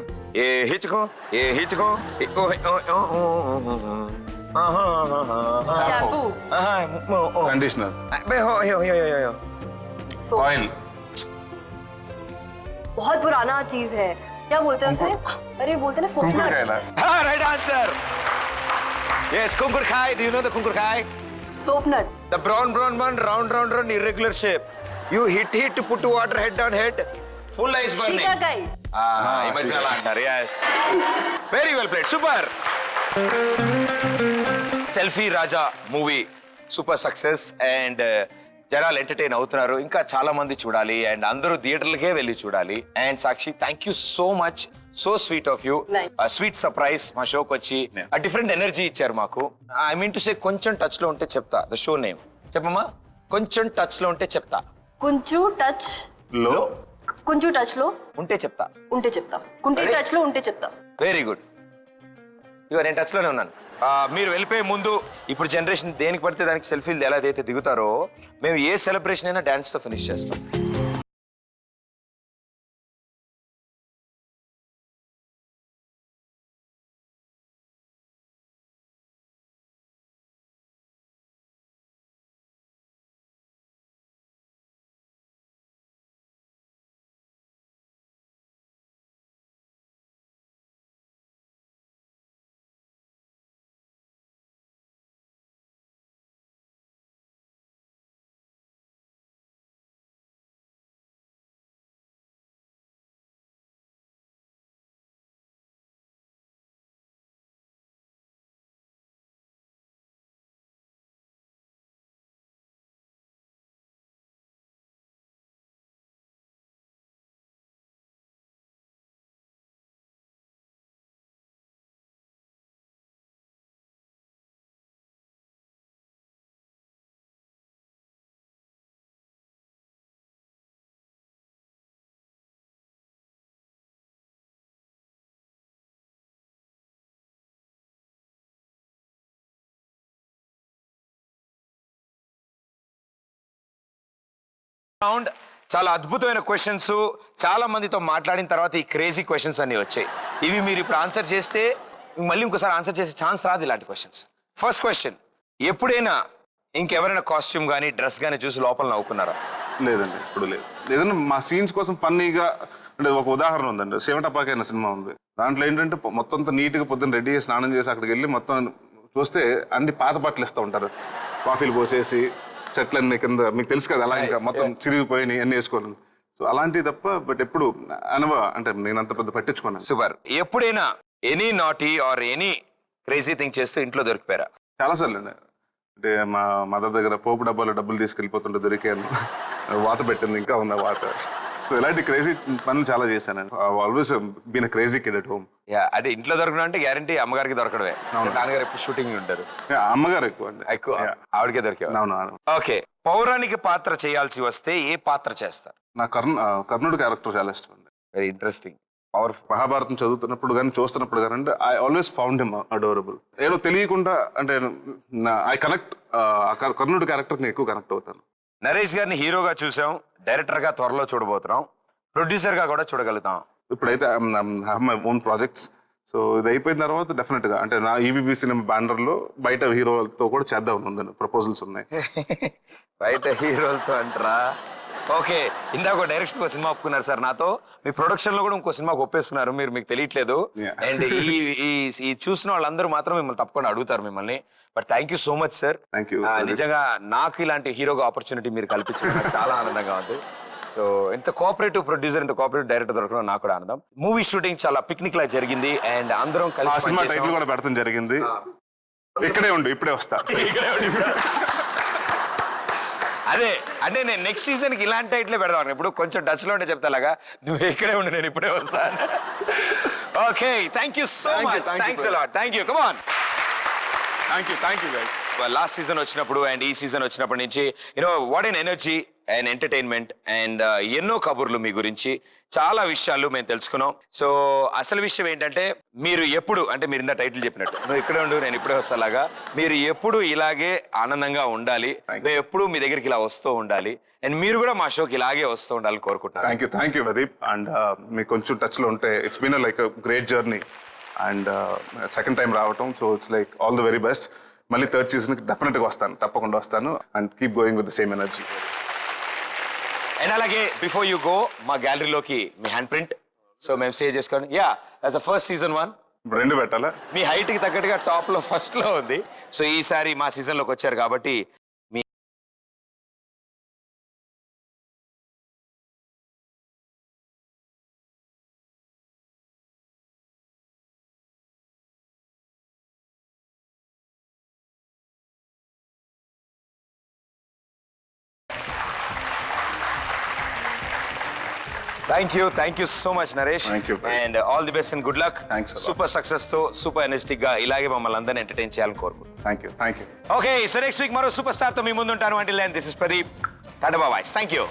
Shampoo. కండిషనర్. Soap. ఆయిల్. बहुत पुराना चीज है. क्या बोलते हैं उसे? अरे बोलते हैं ना కుంకుడు सोपनर. కాయల. Right answer. Yes, kunkurkai. Do you know the kunkurkai? Soapnut. The brown one, round, irregular shape. You hit to put water head on head. Full ice burning. Shikakai. ఈ మధ్య అలా అంటారు. Yes. Very well played. Super. Selfie Raja movie super success and జనాలు entertain అవుతున్నారు. ఇంకా చాలా మంది చూడాలి అండ్ అందరూ థియేటర్లకే వెళ్ళి చూడాలి. And Sakshi, thank you so much. So sweet of you. Sweet surprise మా షోకి వచ్చి ఆ డిఫరెంట్ ఎనర్జీ ఇచ్చారు మాకు. ఐ మీన్ టు సే కొంచెం టచ్ లో ఉంటే చెప్తా ద షో నేమ్. చెప్పమ్మా. కొంచెం టచ్ లో ఉంటే చెప్తా. కుంచు టచ్ లో. కుంచు టచ్ లో ఉంటే చెప్తా. కుంటి టచ్ లో ఉంటే చెప్తా. Very good. ఇక నేను టచ్ లోనే ఉన్నాను. మీరు వెళ్ళిపోయే ముందు ఇప్పుడు జనరేషన్ దేనికి పడితే దానికి సెల్ఫీలు ఎలా అయితే దిగుతారో మేము ఏ సెలబ్రేషన్ అయినా డాన్స్ తో ఫినిష్ చేస్తాం. రౌండ్ చాలా అద్భుతమైన క్వశ్చన్స్, చాలా మందితో మాట్లాడిన తర్వాత ఈ క్రేజీ క్వశ్చన్స్ అన్ని వచ్చాయి. ఇవి మీరు ఇప్పుడు ఆన్సర్ చేస్తే మళ్ళీ ఇంకోసారి ఆన్సర్ చేసే ఛాన్స్ రాదు ఇలాంటి క్వశ్చన్స్. ఫస్ట్ క్వశ్చన్, ఎప్పుడైనా ఇంకెవరైనా కాస్ట్యూమ్ కానీ డ్రెస్ కానీ చూసి లోపల నవ్వుకున్నారా? లేదండి, ఇప్పుడు లేదు. ఏదైనా మా సీన్స్ కోసం ఫన్నీగా, అంటే ఒక ఉదాహరణ ఉందండి, శివటపాకి అనే సినిమా ఉంది. దాంట్లో ఏంటంటే మొత్తం అంతా నీట్గా పొద్దున్న రెడీ చేసి స్నానం చేసి అక్కడికి వెళ్ళి మొత్తం చూస్తే అన్ని పాత బట్టలు ఇస్తూ ఉంటారు, కాఫీలు పోసేసి చెట్లన్నీ కింద, మీకు తెలుసు కదా, అలా ఇంకా మొత్తం చిరిగిపోయినాయి అన్ని వేసుకోవాలి. సో అలాంటివి తప్ప, బట్ ఎప్పుడు అంటే నేను అంత పెద్ద పట్టించుకున్నాను. సూపర్. ఎప్పుడైనా any naughty or any crazy thing చేస్తూ ఇంట్లో దొరికిపోయారా? చాలాసార్లు అండి. అంటే మా మదర్ దగ్గర పోపు డబ్బులు తీసుకెళ్ళిపోతుంటే దొరికాను, వాత పెట్టింది ఇంకా ఉన్న వాత. సో ఇలాంటి క్రేజీ పనులు చాలా చేశాను. Always been crazy kid at home. అంటే ఇంట్లో దొరకడం అంటే గ్యారంటీ అమ్మగారికి దొరకడమే. నాన్నగారు ఎప్పుడు షూటింగ్ ఉంటారు, అమ్మగారు ఎక్కువ అండి, ఎక్కువ ఆవిడకే దొరికేవారు. అవును. ఓకే, పౌరాణిక పాత్ర చేయాల్సి వస్తే ఏ పాత్ర చేస్తారు? నా కర్ణుడి క్యారెక్టర్ చాలా ఇష్టం అండి. Very interesting, powerful. మహాభారతం చదువుతున్నప్పుడు కానీ చూస్తున్నప్పుడు కానీ అంటే I always found him adorable. ఏదో తెలియకుండా అంటే ఐ కనెక్ట్, కర్ణుడి క్యారెక్టర్ ఎక్కువ కనెక్ట్ అవుతాను. నరేష్ గారిని హీరోగా చూసాం, డైరెక్టర్ గా త్వరలో చూడబోతున్నాం, ప్రొడ్యూసర్ గా కూడా చూడగలుగుతాం. ఇప్పుడైతే మై ఓన్ ప్రాజెక్ట్స్. సో ఇది అయిపోయిన తర్వాత డెఫినెట్ గా అంటే నా ఈవీబీ సినిమా బ్యానర్ లో బయట హీరోలతో కూడా చేద్దాం ఉందని ప్రపోజల్స్ ఉన్నాయి. బయట హీరోలతో అంటారా? ఓకే, ఇందాక డైరెక్షన్ ఒక సినిమా ఒప్పుకున్నారు సార్ నాతో, మీ ప్రొడక్షన్ లో కూడా ఇంకో సినిమాకి ఒప్పేస్తున్నారు మీరు, మీకు తెలియట్లేదు. అండ్ ఈ చూసిన వాళ్ళందరూ మాత్రం మిమ్మల్ని తప్పకుండా అడుగుతారు మిమ్మల్ని. But thank you so much sir. Thank you. నిజంగా నాకు ఇలాంటి హీరోగా ఆపర్చునిటీ మీరు కల్పించడం నాకు చాలా ఆనందంగా ఉంది. సో ఇంత కోఆపరేటివ్ ప్రొడ్యూసర్, ఇంత కోఆపరేటివ్ డైరెక్టర్ దొరకడం నాకు కూడా ఆనందం. మూవీ షూటింగ్ చాలా పిక్నిక్ లా జరిగింది అండ్ అందరం ఆ కలిసి సినిమా టైటిల్ కూడా పెడతాం జరిగింది. ఇక్కడే ఉండు, ఇప్పుడే వస్తా. అదే అంటే నేను నెక్స్ట్ సీజన్ కి ఇలాంటి టైటిల్ పెడదాం. ఇప్పుడు కొంచెం టచ్ లో ఉంటే చెప్తాలాగా, నువ్వు ఇక్కడే ఉండి నేను ఇప్పుడే వస్తాను. Okay, thank you so much. Thanks a lot. Thank you. Come on. Thank you guys. Last season వచ్చినప్పుడు అండ్ ఈ సీజన్ వచ్చినప్పటి నుంచి you know what N energy and entertainment and ఎన్నో కబుర్లు మీ గురించి, చాలా విషయాలు మేము తెలుసుకున్నాం. సో అసలు విషయం ఏంటంటే, మీరు ఎప్పుడు అంటే మీరు ఇంత టైటిల్ చెప్పినట్టు, నువ్వు ఇక్కడే ఉండు నేను ఇప్పుడే వస్తాలాగా, మీరు ఎప్పుడు ఇలాగే ఆనందంగా ఉండాలి, మేము ఎప్పుడు మీ దగ్గరికి ఇలా వస్తూ ఉండాలి అండ్ మీరు కూడా మా షోకి ఇలాగే వస్తూ ఉండాలని కోరుకుంటున్నాను. Thank you Pradeep. అండ్ మీకు కొంచెం టచ్ లో ఉంటే it's been like great journey and second time రావటం. So it's like all the very best. మళ్ళీ థర్డ్ సీజన్కి డెఫినెట్గా వస్తాను, తప్పకుండా వస్తాను. And keep going with the same energy. And అలాగే బిఫోర్ యూ గో, మా గ్యాలరీలోకి మీ హ్యాండ్ ప్రింట్, సో మేము సేవ్ చేసుకోండి. Yeah, as a first season 1 ఇప్పుడు 2 పెట్టాలా? మీ హైట్ కి తగ్గట్టుగా టాప్ లో ఫస్ట్ లో ఉంది. సో ఈసారి మా సీజన్ లోకి వచ్చారు కాబట్టి thank you so much Naresh. Thank you. And all the best and good luck. Thanks a lot. Super success తో సూపర్ ఎనర్జెటిక్ గా ఇలాగే మమ్మల్ని అందరినీ ఎంటర్టైన్ చేయాలని కోరుకుంటున్నాను. Thank you. Okay, so next week మరో సూపర్ స్టార్ తో మీ ముందు ఉంటాను. Until then this is Pradeep. Tata bye. Thank you.